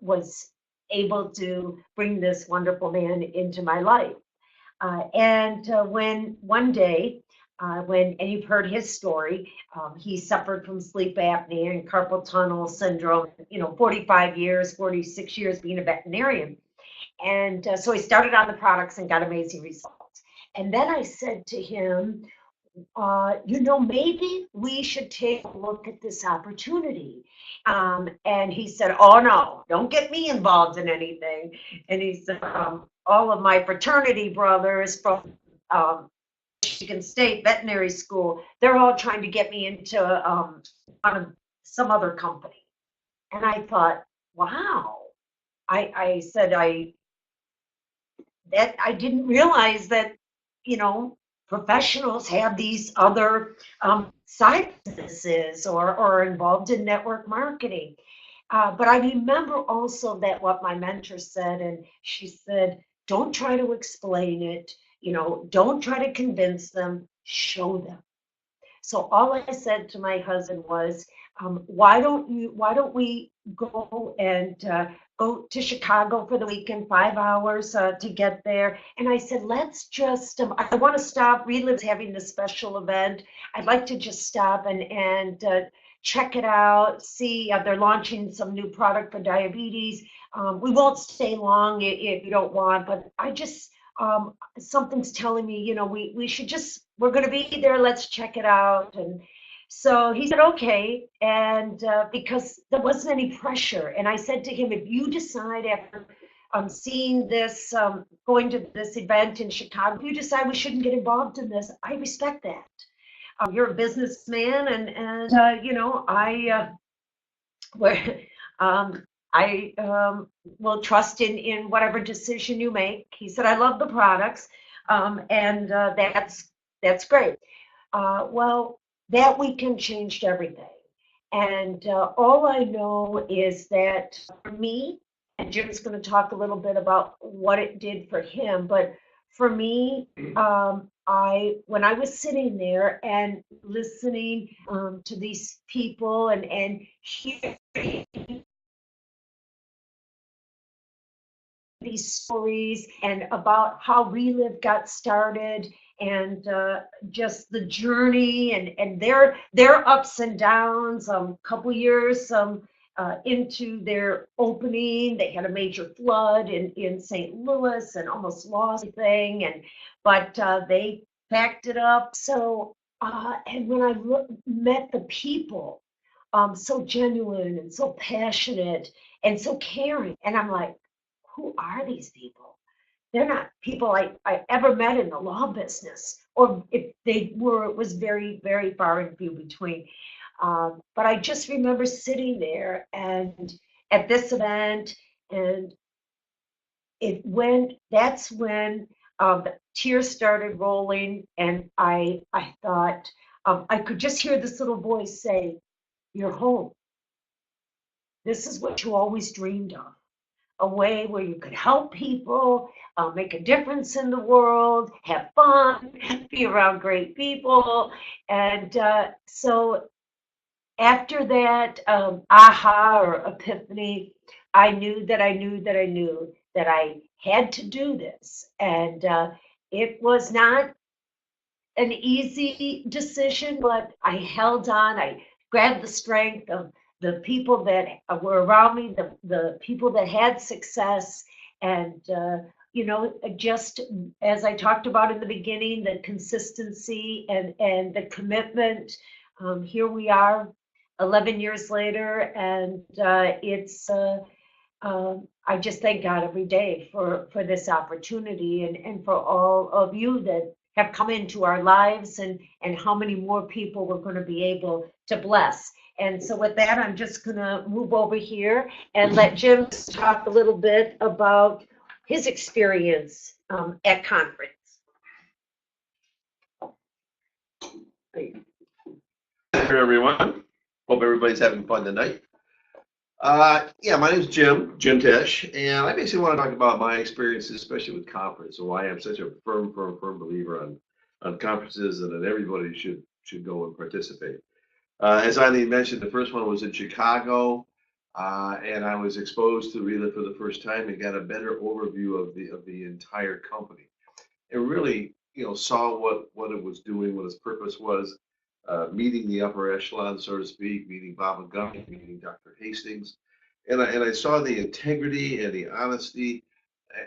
was able to bring this wonderful man into my life. And when one day, and you've heard his story, he suffered from sleep apnea and carpal tunnel syndrome, 45 years, 46 years being a veterinarian. And so he started on the products and got amazing results. And then I said to him, maybe we should take a look at this opportunity. And he said, oh, no, don't get me involved in anything. And he said, all of my fraternity brothers from Michigan State Veterinary School, they're all trying to get me into some other company. And I thought, wow. I said, I didn't realize that, professionals have these other side businesses or are involved in network marketing. But I remember also that what my mentor said, and she said, don't try to explain it, don't try to convince them, show them. So all I said to my husband was, why don't we go to Chicago for the weekend, 5 hours to get there. And I said, let's just, I want to stop. Relive's having this special event. I'd like to just stop and check it out, see, they're launching some new product for diabetes. We won't stay long if you don't want, but I just, something's telling me, we should just, we're going to be there, let's check it out. And so he said, okay. And because there wasn't any pressure. And I said to him, if you decide after seeing this, going to this event in Chicago, if you decide we shouldn't get involved in this, I respect that. You're a businessman, and I will trust in whatever decision you make. He said, I love the products, and that's great. Well, that weekend changed everything. And all I know is that for me, and Jim's going to talk a little bit about what it did for him, but for me, when I was sitting there and listening to these people and hearing these stories and about how Relive got started and just the journey and their ups and downs. Couple years into their opening, they had a major flood in St. Louis and almost lost everything. But they packed it up. So and when I met the people, so genuine and so passionate and so caring, and I'm like, who are these people? They're not people I ever met in the law business, or if they were, it was very, very far and few between. But I just remember sitting there and at this event, and that's when the tears started rolling, and I thought, I could just hear this little voice say, "You're home. This is what you always dreamed of." A way where you could help people, make a difference in the world, have fun, be around great people. And so after that aha or epiphany, I knew that I knew that I knew that I had to do this. And it was not an easy decision, but I held on. I grabbed the strength of the people that were around me, the people that had success, and just as I talked about in the beginning, the consistency and the commitment. Here we are, 11 years later, and it's. I just thank God every day for this opportunity and for all of you that have come into our lives and how many more people we're going to be able to bless. And so with that, I'm just going to move over here and let Jim talk a little bit about his experience at conference. Hey everyone. Hope everybody's having fun tonight. Yeah, my name is Jim Tisch, and I basically want to talk about my experiences, especially with conference, and why I'm such a firm believer on conferences and that everybody should go and participate. As Eileen mentioned, the first one was in Chicago, and I was exposed to Relive for the first time and got a better overview of the entire company, and really, saw what it was doing, what its purpose was, meeting the upper echelon, so to speak, meeting Bob Montgomery, meeting Dr. Hastings, and I saw the integrity and the honesty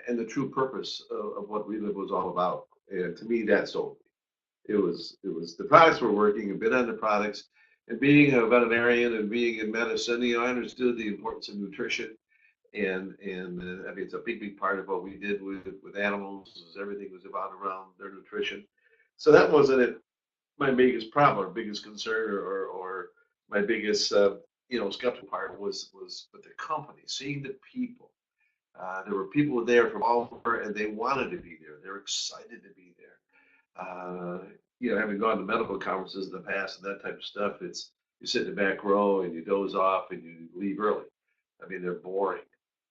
and the true purpose of what Relive was all about. And to me, that sold me. It was the products were working, and been on the products, and being a veterinarian and being in medicine, I understood the importance of nutrition. And I mean, it's a big part of what we did with animals. Is everything was about around their nutrition. So that wasn't it my biggest problem or biggest concern or my biggest skeptical part was with the company, seeing the people. There were people there from all over, and they wanted to be there. They're excited to be there. Having gone to medical conferences in the past and that type of stuff, it's you sit in the back row and you doze off and you leave early. I mean, they're boring.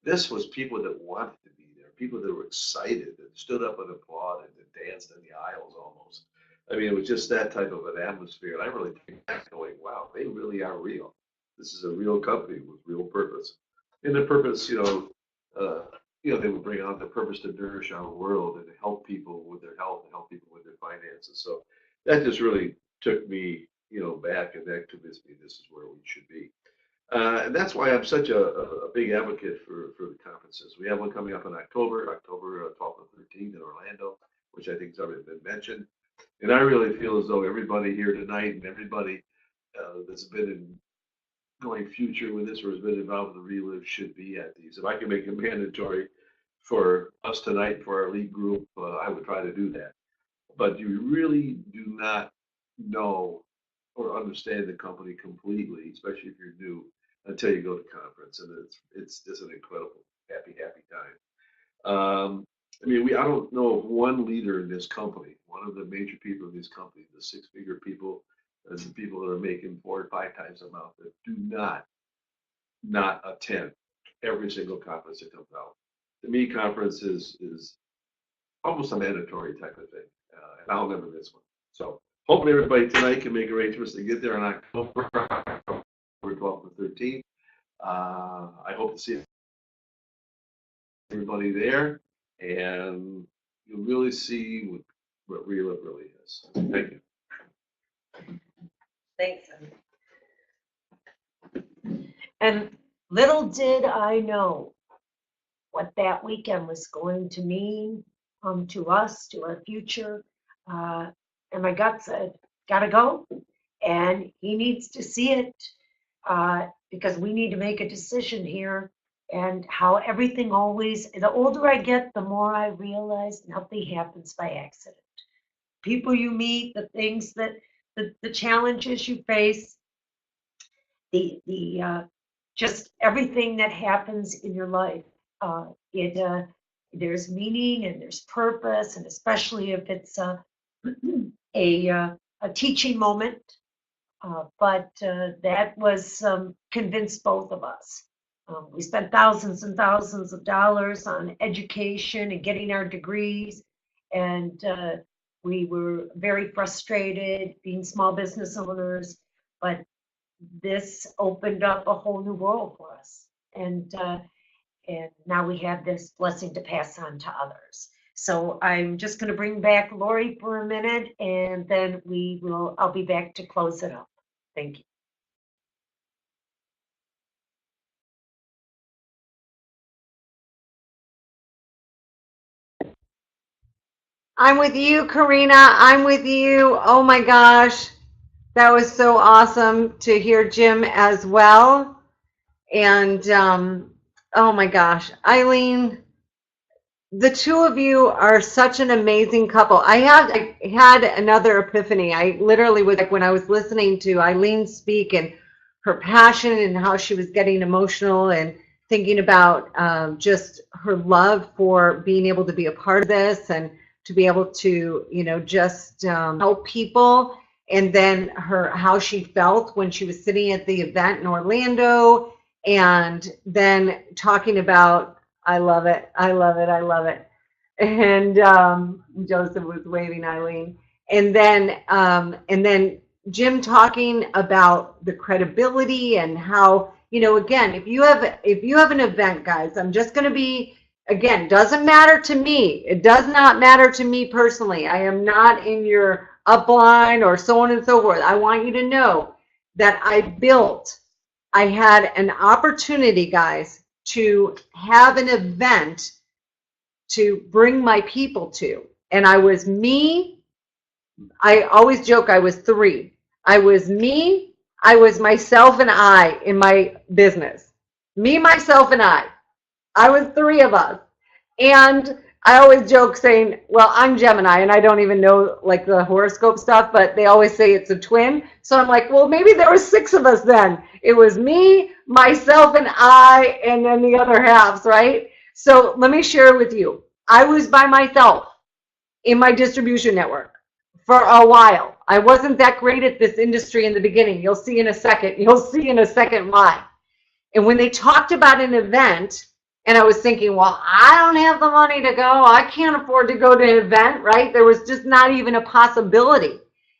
This was people that wanted to be there, people that were excited, that stood up and applauded and danced in the aisles almost. I mean, it was just that type of an atmosphere. And I really think back going, wow, they really are real. This is a real company with real purpose. And the purpose, they would bring on the purpose to nourish our world and to help people with their health and help people with their finances. So that just really took me, back, and that convinced me this is where we should be. And that's why I'm such a big advocate for the conferences. We have one coming up in October 12th and 13th in Orlando, which I think has already been mentioned. And I really feel as though everybody here tonight and everybody that's been in going future with this or has been involved with the Relive should be at these. If I can make it mandatory for us tonight, for our lead group, I would try to do that. But you really do not know or understand the company completely, especially if you're new, until you go to conference, and it's just an incredible, happy time. I mean, I don't know of one leader in this company, one of the major people in this company, the six-figure people, and the people that are making 4 or 5 times the amount, that do not attend every single conference that comes out. To me, conference is almost a mandatory type of thing, and I'll never miss one. So hopefully everybody tonight can make arrangements to get there on October 12th and 13th. I hope to see everybody there, and you'll really see what real it really is. Thank you. Thanks. And little did I know what that weekend was going to mean to us, to our future. And my gut said, gotta go. And he needs to see it because we need to make a decision here. And how everything always, the older I get, the more I realize nothing happens by accident. People you meet, the things that, the challenges you face, just everything that happens in your life. There's meaning and there's purpose, and especially if it's a teaching moment. But that was convinced both of us. We spent thousands and thousands of dollars on education and getting our degrees, and we were very frustrated being small business owners, but this opened up a whole new world for us. And now we have this blessing to pass on to others. So I'm just going to bring back Lori for a minute, and then I'll be back to close it up. Thank you. I'm with you, Karina. I'm with you. Oh my gosh. That was so awesome to hear Jim as well. And oh my gosh, Eileen, the two of you are such an amazing couple. I had another epiphany. I literally was like, when I was listening to Eileen speak and her passion and how she was getting emotional and thinking about just her love for being able to be a part of this and to be able to, just help people. And then how she felt when she was sitting at the event in Orlando, and then talking about, I love it. And Joseph was waving, Eileen. And then Jim talking about the credibility and how, again, if you have an event, guys, I'm just going to be, again, doesn't matter to me. It does not matter to me personally. I am not in your upline or so on and so forth. I want you to know that I had an opportunity, guys, to have an event to bring my people to. And I was me. I always joke I was 3. I was me, I was myself and I in my business. Me, myself, and I. I was 3 of us. And I always joke saying, well, I'm Gemini and I don't even know like the horoscope stuff, but they always say it's a twin. So I'm like, well, maybe there were 6 of us then. It was me, myself, and I, and then the other halves, right? So let me share with you. I was by myself in my distribution network for a while. I wasn't that great at this industry in the beginning. You'll see in a second. You'll see in a second why. And when they talked about an event, and I was thinking, well, I don't have the money to go. I can't afford to go to an event, right? There was just not even a possibility.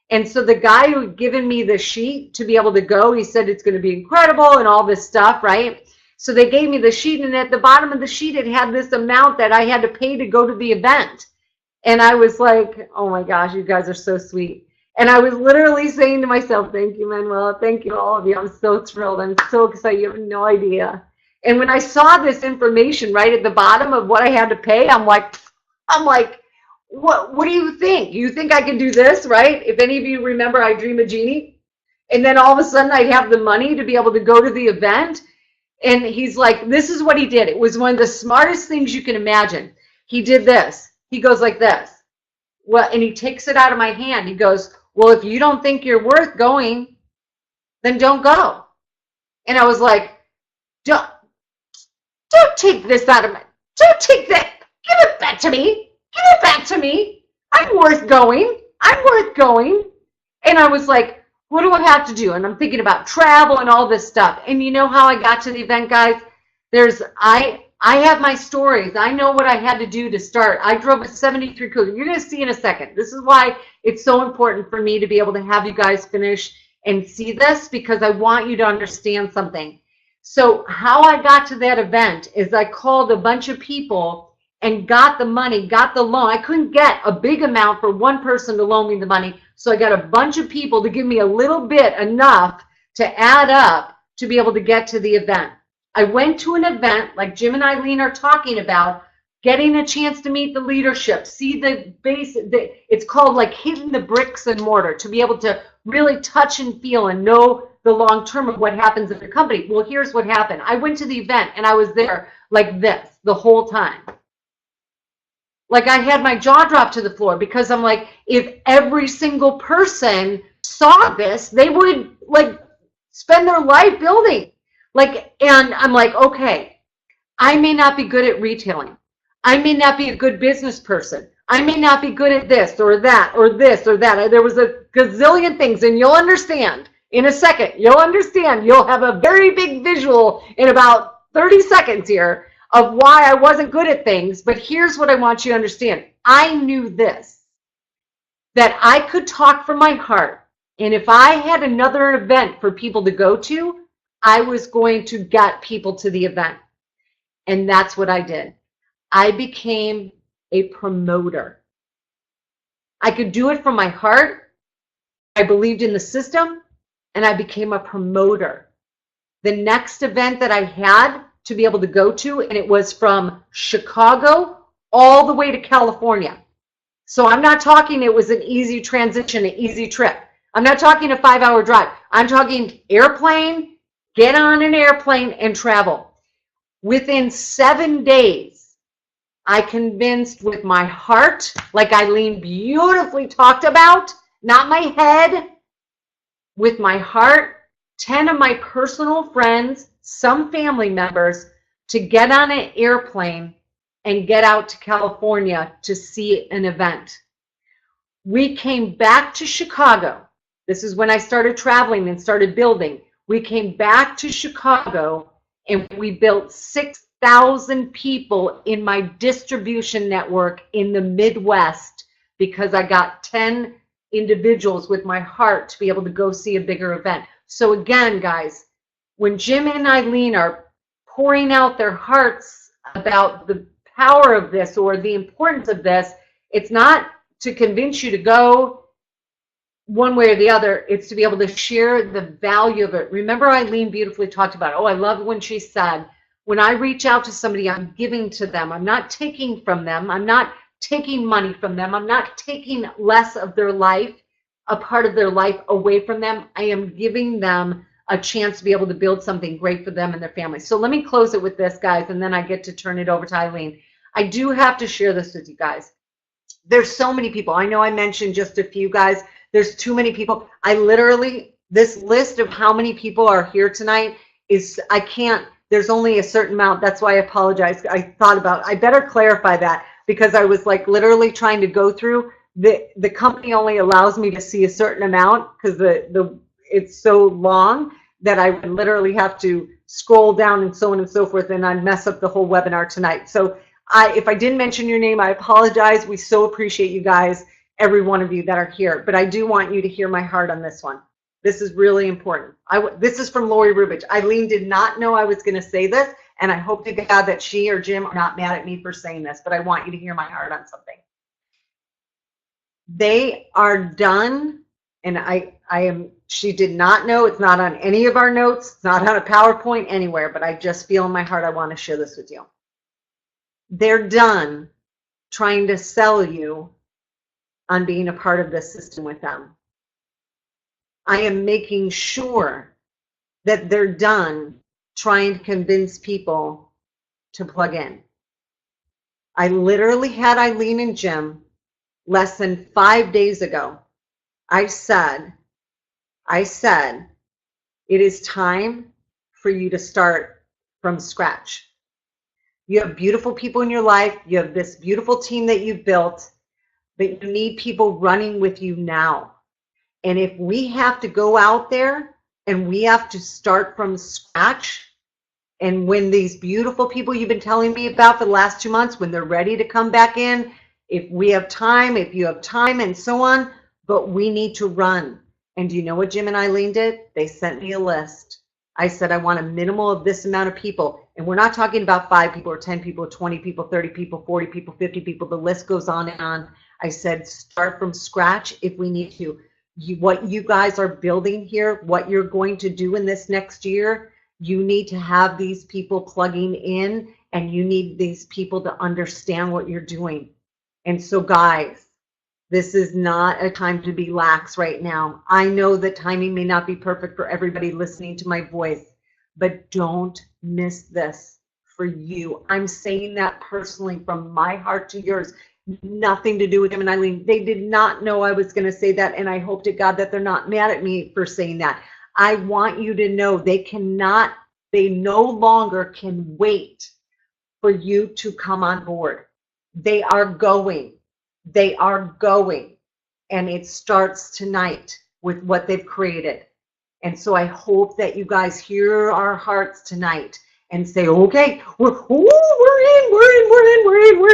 And so the guy who had given me the sheet to be able to go, he said it's going to be incredible and all this stuff, right? So they gave me the sheet, and at the bottom of the sheet, it had this amount that I had to pay to go to the event. And I was like, oh my gosh, you guys are so sweet. And I was literally saying to myself, thank you, Manuela. Thank you, all of you. I'm so thrilled. I'm so excited. You have no idea. And when I saw this information right at the bottom of what I had to pay, I'm like, what do you think? You think I can do this, right? If any of you remember I Dream a Genie, and then all of a sudden I'd have the money to be able to go to the event. And he's like, this is what he did. It was one of the smartest things you can imagine. He did this. He goes like this. Well, and he takes it out of my hand. He goes, well, if you don't think you're worth going, then don't go. And I was like, don't take this out of my, don't take that, give it back to me, give it back to me. I'm worth going, I'm worth going. And I was like, what do I have to do? And I'm thinking about travel and all this stuff. And you know how I got to the event, guys? I have my stories. I know what I had to do to start. I drove a 73 Cougar. You're going to see in a second. This is why it's so important for me to be able to have you guys finish and see this, because I want you to understand something. So how I got to that event is I called a bunch of people and got the money, got the loan. I couldn't get a big amount for one person to loan me the money. So I got a bunch of people to give me a little bit, enough to add up to be able to get to the event. I went to an event like Jim and Eileen are talking about, getting a chance to meet the leadership, see the base, it's called like hitting the bricks and mortar, to be able to really touch and feel and know the long term of what happens at the company. Well, here's what happened. I went to the event and I was there like this the whole time. Like I had my jaw dropped to the floor, because I'm like, if every single person saw this, they would like spend their life building. Like, and I'm like, okay, I may not be good at retailing. I may not be a good business person. I may not be good at this or that or this or that. There was a gazillion things, and you'll understand in a second. You'll understand. You'll have a very big visual in about 30 seconds here of why I wasn't good at things. But here's what I want you to understand. I knew this, that I could talk from my heart. And if I had another event for people to go to, I was going to get people to the event. And that's what I did. I became a promoter. I could do it from my heart. I believed in the system, and I became a promoter. The next event that I had to be able to go to, and it was from Chicago all the way to California. So I'm not talking it was an easy transition, an easy trip. I'm not talking a 5-hour drive. I'm talking airplane, get on an airplane and travel. Within 7 days, I convinced with my heart, like Eileen beautifully talked about, not my head, with my heart, 10 of my personal friends, some family members, to get on an airplane and get out to California to see an event. We came back to Chicago. This is when I started traveling and started building. We came back to Chicago and we built 6,000 people in my distribution network in the Midwest, because I got 10 individuals with my heart to be able to go see a bigger event. So again, guys, when Jim and Eileen are pouring out their hearts about the power of this or the importance of this, it's not to convince you to go one way or the other. It's to be able to share the value of it. Remember, Eileen beautifully talked about it. Oh, I love when she said, when I reach out to somebody, I'm giving to them. I'm not taking from them. I'm not taking money from them. I'm not taking less of their life, a part of their life away from them. I am giving them a chance to be able to build something great for them and their family. So let me close it with this, guys, and then I get to turn it over to Eileen. I do have to share this with you guys. There's so many people. I know I mentioned just a few, guys. There's too many people. I literally, this list of how many people are here tonight is, I can't, there's only a certain amount. That's why I apologize. I thought about, I better clarify that, because I was like literally trying to go through, the company only allows me to see a certain amount, because it's so long that I would literally have to scroll down and so on and so forth, and I'd mess up the whole webinar tonight. So if I didn't mention your name, I apologize. We so appreciate you guys, every one of you that are here. But I do want you to hear my heart on this one. This is really important. This is from Lori Rubich. Eileen did not know I was going to say this, and I hope to God that she or Jim are not mad at me for saying this, but I want you to hear my heart on something. They are done, and she did not know. It's not on any of our notes. It's not on a PowerPoint anywhere, but I just feel in my heart I want to share this with you. They're done trying to sell you on being a part of this system with them. I am making sure that they're done trying to convince people to plug in. I literally had Eileen and Jim less than 5 days ago. I said, it is time for you to start from scratch. You have beautiful people in your life. You have this beautiful team that you've built, but you need people running with you now. And if we have to go out there and we have to start from scratch, and when these beautiful people you've been telling me about for the last 2 months, when they're ready to come back in, if we have time, if you have time and so on, but we need to run. And do you know what Jim and Eileen did? They sent me a list. I said, I want a minimal of this amount of people. And we're not talking about 5 people or 10 people, 20 people, 30 people, 40 people, 50 people. The list goes on and on. I said, start from scratch if we need to. What you guys are building here, what you're going to do in this next year, you need to have these people plugging in, and you need these people to understand what you're doing. And so guys, this is not a time to be lax right now. I know that timing may not be perfect for everybody listening to my voice, but don't miss this for you. I'm saying that personally from my heart to yours. Nothing to do with him and Eileen. They did not know I was going to say that, and I hope to God that they're not mad at me for saying that. I want you to know they no longer can wait for you to come on board. They are going. They are going. And it starts tonight with what they've created. And so I hope that you guys hear our hearts tonight and say, okay, we're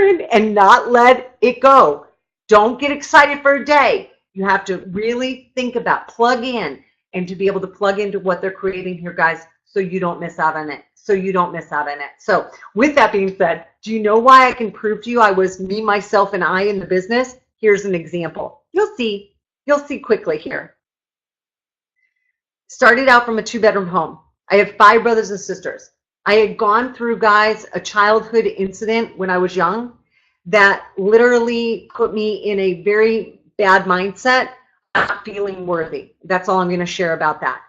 in, and not let it go. Don't get excited for a day. You have to really think about, plug in, and to be able to plug into what they're creating here, guys, so you don't miss out on it. So with that being said, do you know why I can prove to you I was me, myself, and I in the business? Here's an example. You'll see quickly here. Started out from a 2-bedroom home. I have 5 brothers and sisters. I had gone through, guys, a childhood incident when I was young that literally put me in a very bad mindset, not feeling worthy. That's all I'm going to share about that.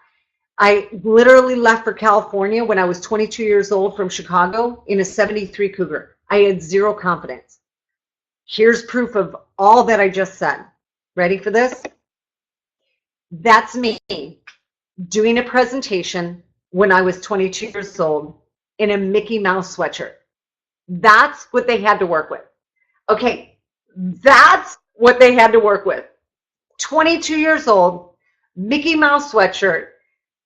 I literally left for California when I was 22 years old from Chicago in a 73 Cougar. I had 0 confidence. Here's proof of all that I just said. Ready for this? That's me doing a presentation when I was 22 years old in a Mickey Mouse sweatshirt. That's what they had to work with. Okay, that's what they had to work with. 22 years old, Mickey Mouse sweatshirt,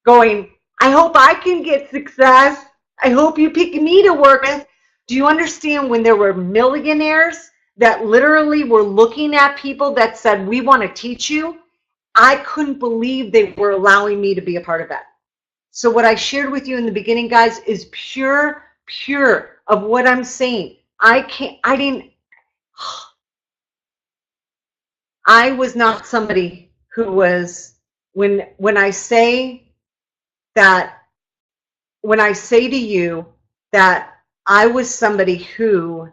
going, I hope I can get success. I hope you pick me to work with. Do you understand when there were millionaires that literally were looking at people that said, we want to teach you? I couldn't believe they were allowing me to be a part of that. So what I shared with you in the beginning, guys, is pure of what I'm saying. I was not somebody who was, when I say to you that I was somebody who,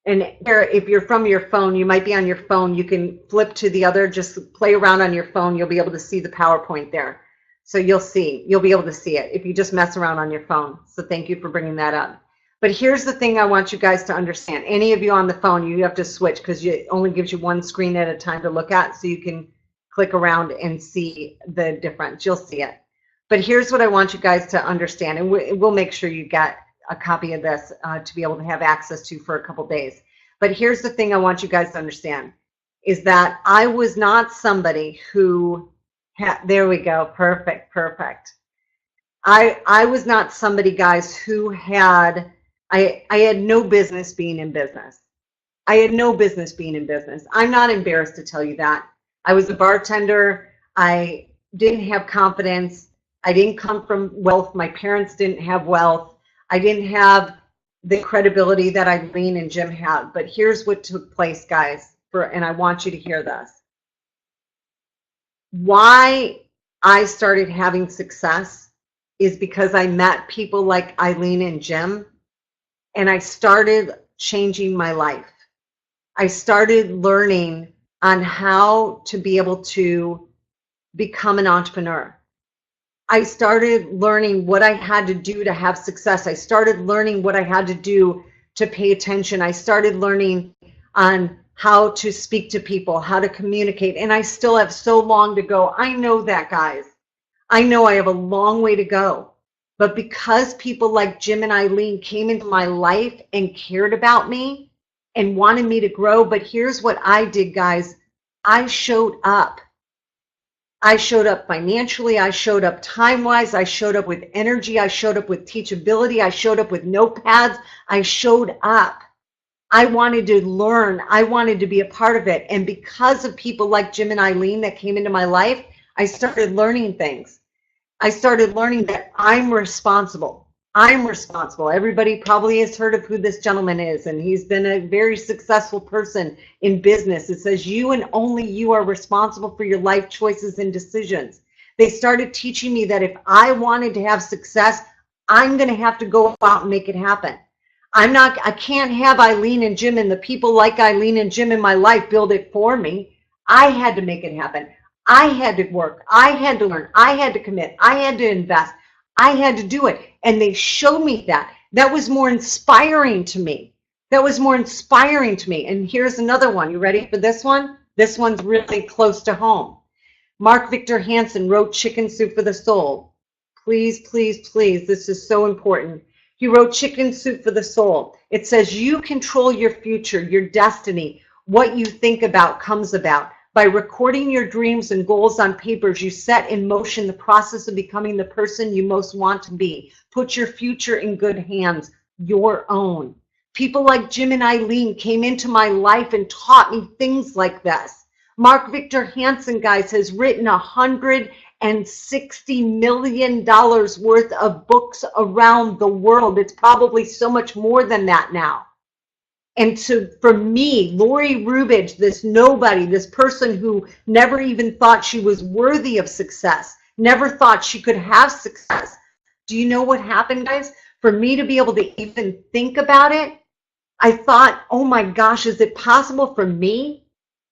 and if you're from your phone, you might be on your phone, you can flip to the other, just play around on your phone, you'll be able to see the PowerPoint there. So you'll be able to see it if you just mess around on your phone. So thank you for bringing that up. But here's the thing I want you guys to understand. Any of you on the phone, you have to switch because it only gives you one screen at a time to look at, so you can click around and see the difference. You'll see it. But here's what I want you guys to understand, and we'll make sure you get a copy of this to be able to have access to for a couple days. But here's the thing I want you guys to understand, is that I was not somebody who there we go, perfect. I was not somebody, guys, who had, I had no business being in business. I had no business being in business. I'm not embarrassed to tell you that. I was a bartender. I didn't have confidence. I didn't come from wealth. My parents didn't have wealth. I didn't have the credibility that Eileen and Jim had. But here's what took place, guys, and I want you to hear this. Why I started having success is because I met people like Eileen and Jim, and I started changing my life. I started learning on how to be able to become an entrepreneur. I started learning what I had to do to have success. I started learning what I had to do to pay attention. I started learning on how to speak to people, how to communicate, and I still have so long to go. I know that, guys. I know I have a long way to go. But because people like Jim and Eileen came into my life and cared about me and wanted me to grow, but here's what I did, guys. I showed up. I showed up financially. I showed up time-wise. I showed up with energy. I showed up with teachability. I showed up with notepads. I showed up. I wanted to learn. I wanted to be a part of it. And because of people like Jim and Eileen that came into my life, I started learning things. I started learning that I'm responsible. I'm responsible. Everybody probably has heard of who this gentleman is, and he's been a very successful person in business. It says you and only you are responsible for your life choices and decisions. They started teaching me that if I wanted to have success, I'm going to have to go out and make it happen. I can't have Eileen and Jim and the people like Eileen and Jim in my life build it for me. I had to make it happen. I had to work. I had to learn. I had to commit. I had to invest. I had to do it. And they showed me that. That was more inspiring to me. That was more inspiring to me. And here's another one. You ready for this one? This one's really close to home. Mark Victor Hansen wrote Chicken Soup for the Soul. Please, please, please. This is so important. He wrote Chicken Soup for the Soul. It says you control your future, your destiny. What you think about comes about. By recording your dreams and goals on papers, you set in motion the process of becoming the person you most want to be. Put your future in good hands, your own. People like Jim and Eileen came into my life and taught me things like this. Mark Victor Hansen, guys, has written $160 million worth of books around the world. It's probably so much more than that now. And so for me, Lori Rubich, this nobody, this person who never even thought she was worthy of success, never thought she could have success. Do you know what happened, guys? For me to be able to even think about it, I thought, oh my gosh, is it possible for me?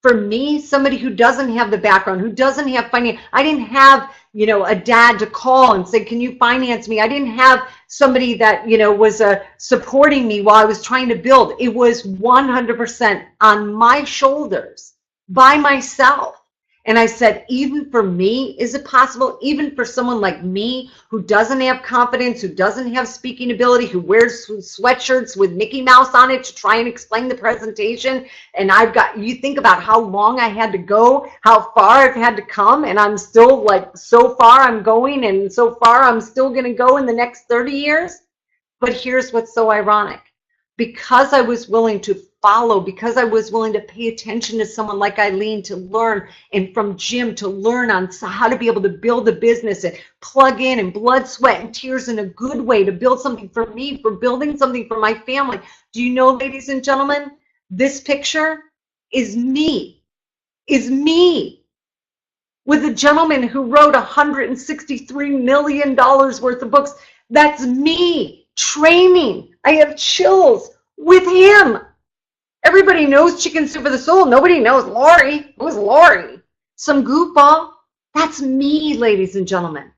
For me, somebody who doesn't have the background, who doesn't have finance, I didn't have, a dad to call and say, can you finance me? I didn't have somebody that, was supporting me while I was trying to build. It was 100% on my shoulders by myself. And I said, even for me, is it possible? Even for someone like me who doesn't have confidence, who doesn't have speaking ability, who wears sweatshirts with Mickey Mouse on it to try and explain the presentation. And you think about how long I had to go, how far I've had to come, and I'm still like, so far I'm going, and so far I'm still going to go in the next 30 years. But here's what's so ironic. Because I was willing to follow, because I was willing to pay attention to someone like Eileen to learn, and from Jim to learn on how to be able to build a business and plug in and blood, sweat, and tears in a good way to build something for me, for building something for my family. Do you know, ladies and gentlemen, this picture is me, with a gentleman who wrote $163 million worth of books. That's me. Training. I have chills with him. Everybody knows Chicken Soup for the Soul. Nobody knows Lori. Who's Lori? Some goofball. That's me, ladies and gentlemen.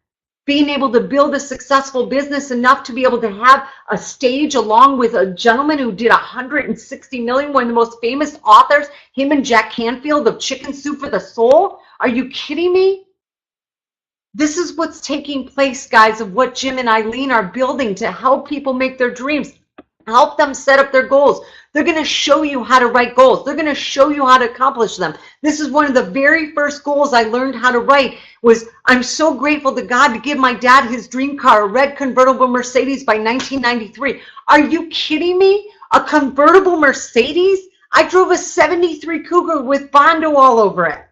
Being able to build a successful business enough to be able to have a stage along with a gentleman who did $160 million, one of the most famous authors, him and Jack Canfield of Chicken Soup for the Soul. Are you kidding me? This is what's taking place, guys, of what Jim and Eileen are building to help people make their dreams, help them set up their goals. They're going to show you how to write goals. They're going to show you how to accomplish them. This is one of the very first goals I learned how to write was, I'm so grateful to God to give my dad his dream car, a red convertible Mercedes by 1993. Are you kidding me? A convertible Mercedes? I drove a 73 Cougar with Bondo all over it.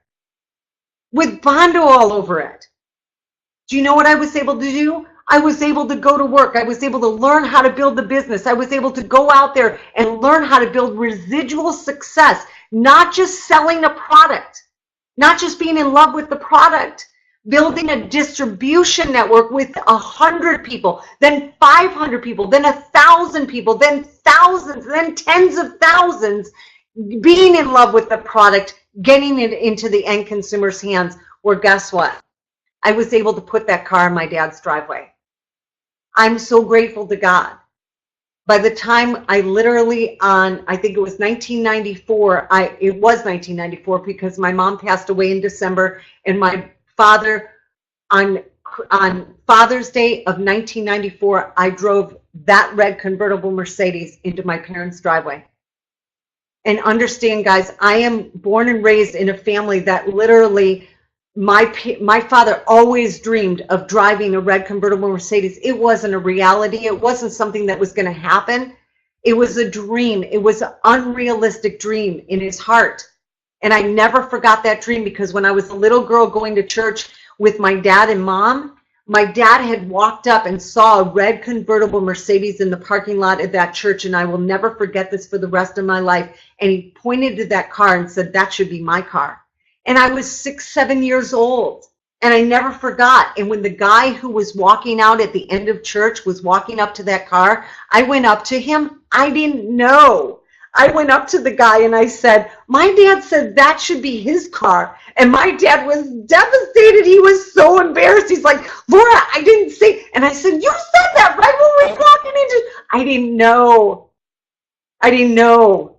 Do you know what I was able to do? I was able to go to work. I was able to learn how to build the business. I was able to go out there and learn how to build residual success, not just selling a product, not just being in love with the product, building a distribution network with 100 people, then 500 people, then 1,000 people, then thousands, then tens of thousands, being in love with the product, getting it into the end consumer's hands, where guess what? I was able to put that car in my dad's driveway. I'm so grateful to God. By the time I literally I think it was 1994, it was 1994 because my mom passed away in December, and my father on on Father's Day of 1994, I drove that red convertible Mercedes into my parents' driveway. And understand, guys, I am born and raised in a family that literally, my father always dreamed of driving a red convertible Mercedes. It wasn't a reality. It wasn't something that was going to happen. It was a dream. It was an unrealistic dream in his heart. And I never forgot that dream, because when I was a little girl going to church with my dad and mom, my dad had walked up and saw a red convertible Mercedes in the parking lot at that church, and I will never forget this for the rest of my life. And he pointed to that car and said, that should be my car. And I was 6, 7 years old, and I never forgot. And when the guy who was walking out at the end of church was walking up to that car, I went up to him. I didn't know. I went up to the guy and I said, my dad said that should be his car. And my dad was devastated. He was so embarrassed. He's like, Laura, I didn't say. And I said, you said that right when we were walking into. I didn't know. I didn't know.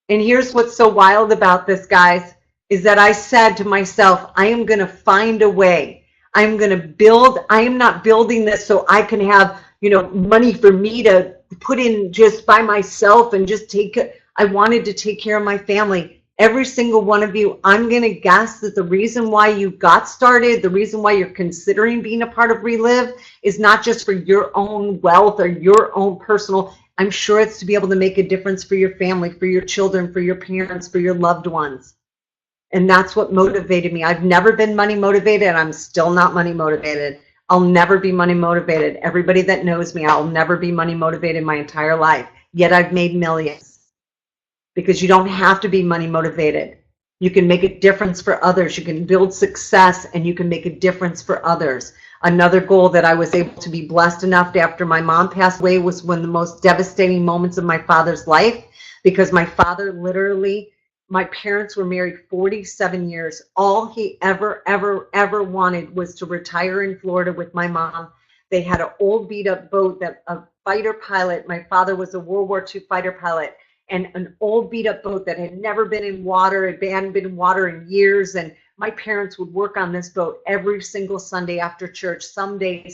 And here's what's so wild about this, guys, is that I said to myself, I am going to find a way. I'm going to build. I am not building this so I can have, money for me to put in just by myself and just I wanted to take care of my family. Every single one of you, I'm going to guess that the reason why you got started, the reason why you're considering being a part of Relive is not just for your own wealth or your own personal. I'm sure it's to be able to make a difference for your family, for your children, for your parents, for your loved ones. And that's what motivated me. I've never been money motivated, and I'm still not money motivated. I'll never be money motivated. Everybody that knows me, I'll never be money motivated my entire life. Yet I've made millions. Because you don't have to be money motivated. You can make a difference for others. You can build success, and you can make a difference for others. Another goal that I was able to be blessed enough to, after my mom passed away, was one of the most devastating moments of my father's life, because my father literally, my parents were married 47 years. All he ever wanted was to retire in Florida with my mom. They had an old beat up boat that a fighter pilot, my father was a World War II fighter pilot, and an old beat up boat that had never been in water, it hadn't been in water in years. And my parents would work on this boat every single Sunday after church, someday.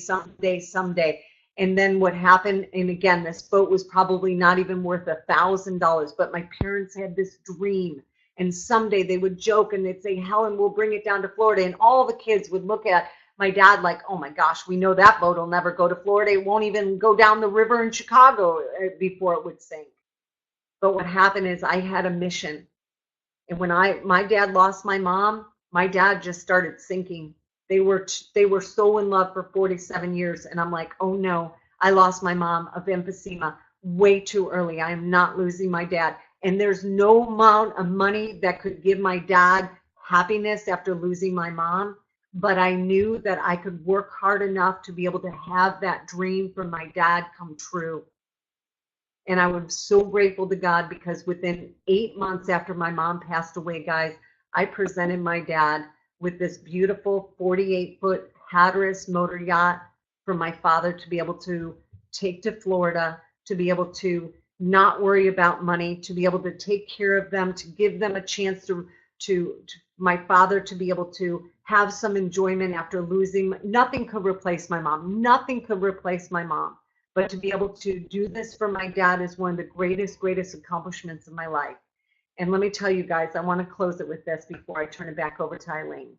And then what happened, and again, this boat was probably not even worth $1,000, but my parents had this dream. And someday they would joke and they'd say, Helen, we'll bring it down to Florida. And all the kids would look at my dad like, oh my gosh, we know that boat will never go to Florida. It won't even go down the river in Chicago before it would sink. But what happened is I had a mission. And when my dad lost my mom, my dad just started sinking. They were so in love for 47 years. And I'm like, oh no, I lost my mom of emphysema way too early. I am not losing my dad. And there's no amount of money that could give my dad happiness after losing my mom. But I knew that I could work hard enough to be able to have that dream for my dad come true. And I was so grateful to God, because within 8 months after my mom passed away, guys, I presented my dad with this beautiful 48-foot Hatteras motor yacht for my father to be able to take to Florida, to be able to not worry about money, to be able to take care of them, to give them a chance to my father to be able to have some enjoyment after losing. Nothing could replace my mom. Nothing could replace my mom. But to be able to do this for my dad is one of the greatest accomplishments of my life. And let me tell you guys, I want to close it with this before I turn it back over to Eileen.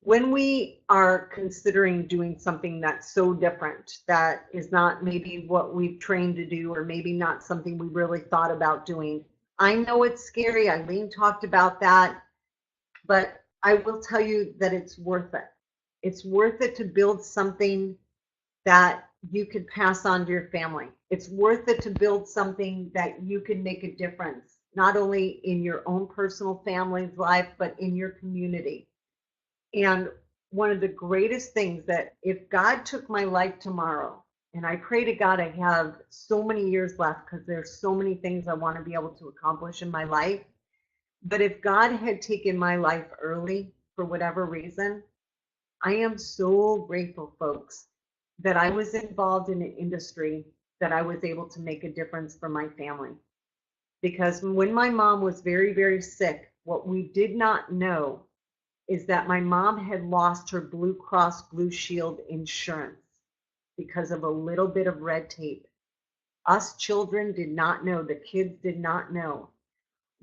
When we are considering doing something that's so different, that is not maybe what we've trained to do, or maybe not something we really thought about doing, I know it's scary. Eileen talked about that, but I will tell you that it's worth it. It's worth it to build something that you could pass on to your family. It's worth it to build something that you can make a difference, not only in your own personal family's life, but in your community. And one of the greatest things, that if God took my life tomorrow, and I pray to God I have so many years left, because there's so many things I want to be able to accomplish in my life, but if God had taken my life early for whatever reason, I am so grateful, folks, that I was involved in an industry that I was able to make a difference for my family. Because when my mom was very, very sick, what we did not know is that my mom had lost her Blue Cross Blue Shield insurance because of a little bit of red tape. Us children did not know, the kids did not know.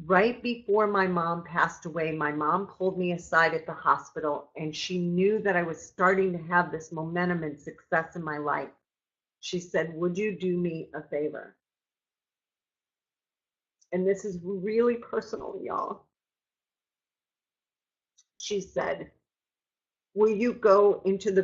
Right before my mom passed away, my mom pulled me aside at the hospital, and she knew that I was starting to have this momentum and success in my life. She said, "Would you do me a favor?" And this is really personal, y'all. She said, "Will you go into the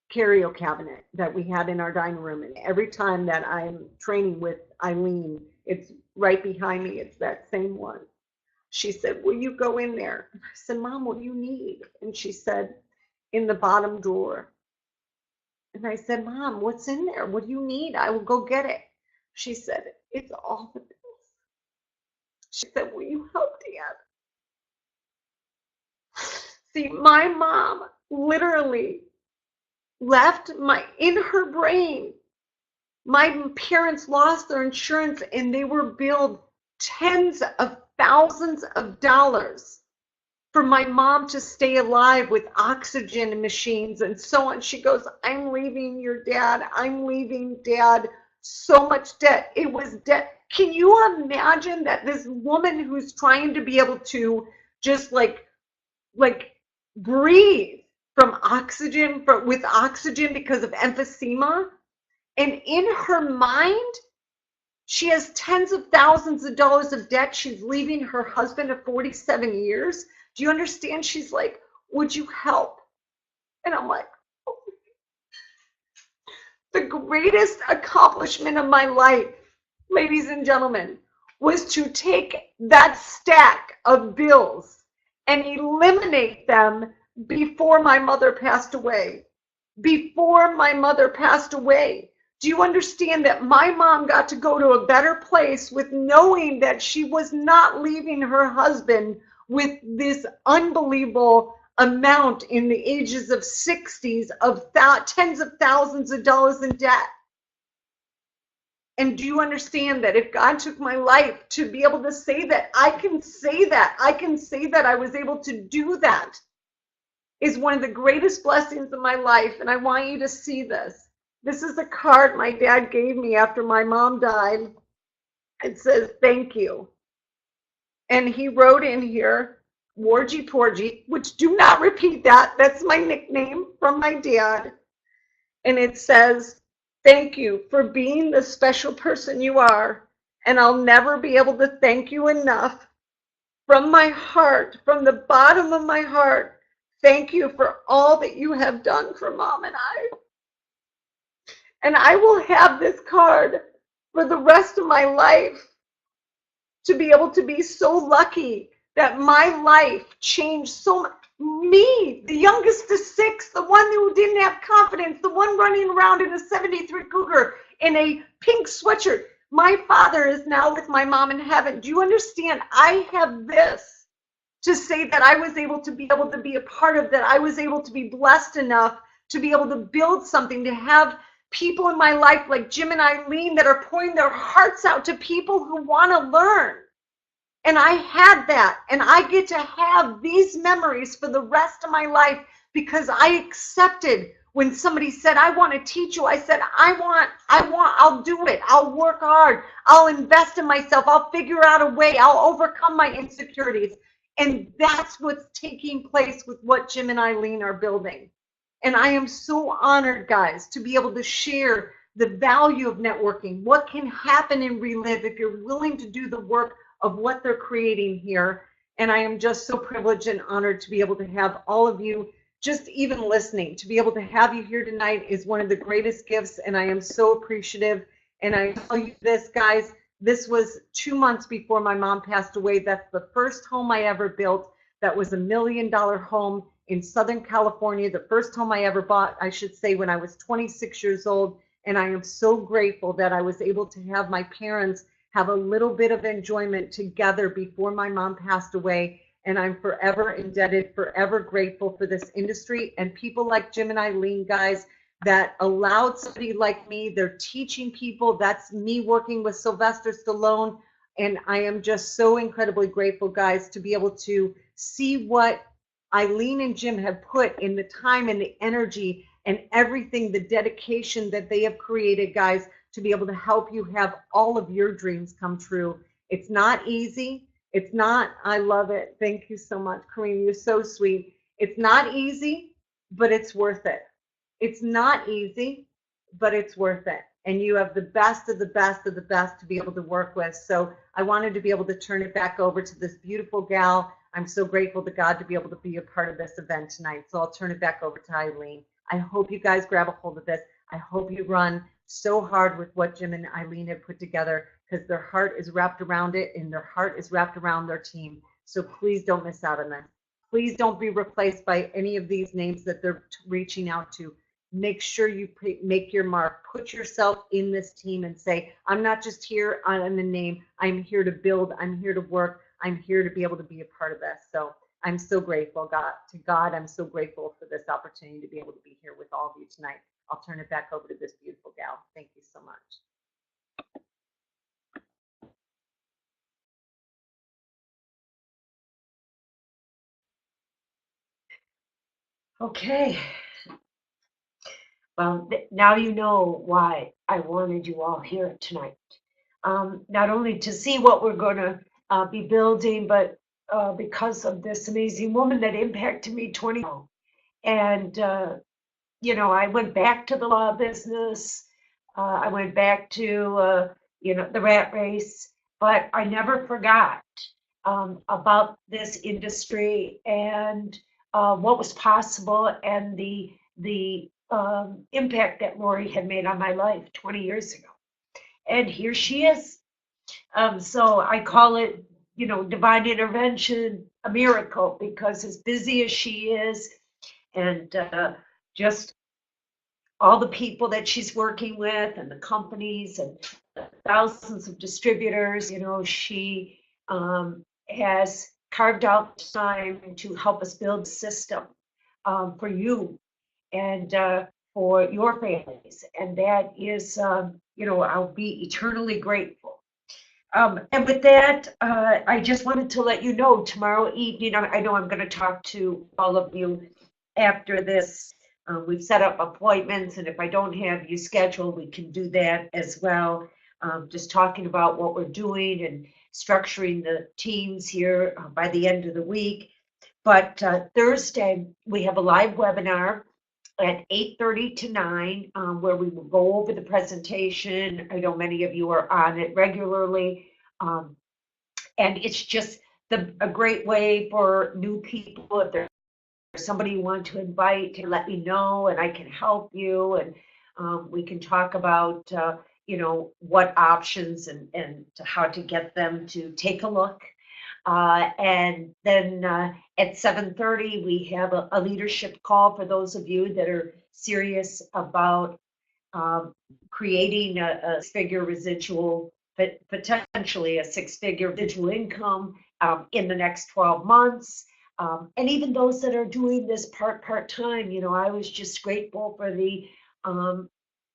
curio cabinet that we had in our dining room?" And every time that I'm training with Eileen, it's right behind me. It's that same one. She said, "Will you go in there?" And I said, "Mom, what do you need?" And she said, "In the bottom drawer." And I said, "Mom, what's in there? What do you need? I will go get it." She said, "It's all the bills." She said, "Will you help Dad?" See, my mom literally left in her brain, my parents lost their insurance and they were billed tens of thousands of dollars for my mom to stay alive with oxygen machines and so on. She goes, "I'm leaving your dad. I'm leaving Dad. So much debt." It was debt. Can you imagine that this woman who's trying to be able to just like breathe from oxygen, with oxygen because of emphysema, and in her mind, she has tens of thousands of dollars of debt. She's leaving her husband of 47 years. Do you understand? She's like, "Would you help?" And I'm like, oh. The greatest accomplishment of my life, ladies and gentlemen, was to take that stack of bills and eliminate them before my mother passed away. Before my mother passed away. Do you understand that my mom got to go to a better place with knowing that she was not leaving her husband with this unbelievable amount in the ages of 60s of tens of thousands of dollars in debt? And do you understand that if God took my life to be able to say that, I can say that I was able to do that, is one of the greatest blessings of my life. And I want you to see this. This is a card my dad gave me after my mom died. It says, "Thank you." And he wrote in here, "Wargy Porgy," which, do not repeat that. That's my nickname from my dad. And it says, "Thank you for being the special person you are. And I'll never be able to thank you enough. From my heart, from the bottom of my heart, thank you for all that you have done for Mom and I." And I will have this card for the rest of my life, to be able to be so lucky that my life changed so much. Me, the youngest of 6, the one who didn't have confidence, the one running around in a 73 Cougar in a pink sweatshirt. My father is now with my mom in heaven. Do you understand? I have this to say that I was able to be a part of that. I was able to be blessed enough to be able to build something, to have people in my life like Jim and Eileen that are pouring their hearts out to people who want to learn. And I had that, and I get to have these memories for the rest of my life because I accepted when somebody said, "I want to teach you." I said, I'll do it. I'll work hard. I'll invest in myself. I'll figure out a way. I'll overcome my insecurities. And that's what's taking place with what Jim and Eileen are building. And I am so honored, guys, to be able to share the value of networking, what can happen in Relive if you're willing to do the work of what they're creating here. And I am just so privileged and honored to be able to have all of you just even listening. To be able to have you here tonight is one of the greatest gifts, and I am so appreciative. And I tell you this, guys, this was 2 months before my mom passed away. That's the first home I ever built. That was $1 million home in Southern California. The first home I ever bought, I should say, when I was 26 years old. And I am so grateful that I was able to have my parents have a little bit of enjoyment together before my mom passed away. And I'm forever indebted, forever grateful for this industry and people like Jim and Eileen, guys, that allowed somebody like me. They're teaching people. That's me working with Sylvester Stallone And I am just so incredibly grateful, guys, to be able to see what Eileen and Jim have put in the time and the energy and everything, the dedication that they have created, guys, to be able to help you have all of your dreams come true. It's not easy. It's not, I love it. Thank you so much, Kareem. You're so sweet. It's not easy, but it's worth it. It's not easy, but it's worth it. And you have the best of the best of the best to be able to work with. So I wanted to be able to turn it back over to this beautiful gal. I'm so grateful to God to be able to be a part of this event tonight. So I'll turn it back over to Eileen. I hope you guys grab a hold of this. I hope you run so hard with what Jim and Eileen have put together, because their heart is wrapped around it and their heart is wrapped around their team. So please don't miss out on this. Please don't be replaced by any of these names that they're reaching out to. Make sure you make your mark. Put yourself in this team and say, I'm not just here on the name. I'm here to build. I'm here to work. I'm here to be able to be a part of this. So I'm so grateful, to God. I'm so grateful for this opportunity to be able to be here with all of you tonight. I'll turn it back over to this beautiful gal. Thank you so much. Okay. Well, now you know why I wanted you all here tonight. Not only to see what we're going to be building, but because of this amazing woman that impacted me 20 years ago. And, you know, I went back to the law business. I went back to, you know, the rat race, but I never forgot about this industry and what was possible, and the impact that Lori had made on my life 20 years ago. And here she is. So I call it, you know, divine intervention, a miracle, because as busy as she is, and just all the people that she's working with and the companies and thousands of distributors, you know, she has carved out time to help us build a system for you and for your families. And that is, you know, I'll be eternally grateful. And with that, I just wanted to let you know tomorrow evening, I know I'm going to talk to all of you after this. We've set up appointments, and if I don't have you scheduled, we can do that as well. Just talking about what we're doing and structuring the teams here by the end of the week. But Thursday, we have a live webinar at 8:30 to 9, where we will go over the presentation. I know many of you are on it regularly. And it's just a great way for new people. If there's somebody you want to invite, to let me know and I can help you. And we can talk about, you know, what options and how to get them to take a look. And then at 7:30, we have a leadership call for those of you that are serious about creating a figure residual, but potentially a six-figure residual income in the next 12 months. And even those that are doing this part-time, you know, I was just grateful for the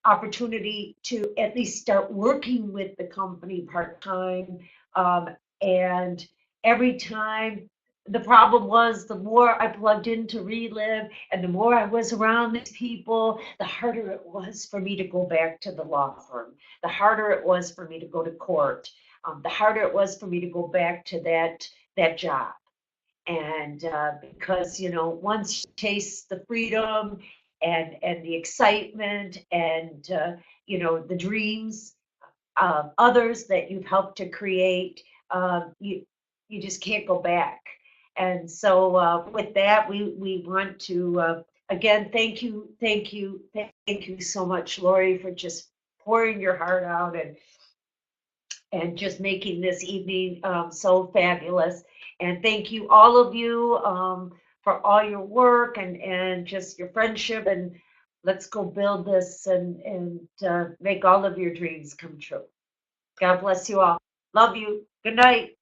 opportunity to at least start working with the company part-time. And every time, the problem was, the more I plugged into Relive and the more I was around these people, the harder it was for me to go back to the law firm, the harder it was for me to go to court, the harder it was for me to go back to that job. And because, you know, once you taste the freedom and the excitement and, you know, the dreams of others that you've helped to create, you just can't go back. And so with that, we want to, again, thank you so much, Lori, for just pouring your heart out and just making this evening so fabulous. And thank you, all of you, for all your work and just your friendship. And let's go build this and make all of your dreams come true. God bless you all. Love you. Good night.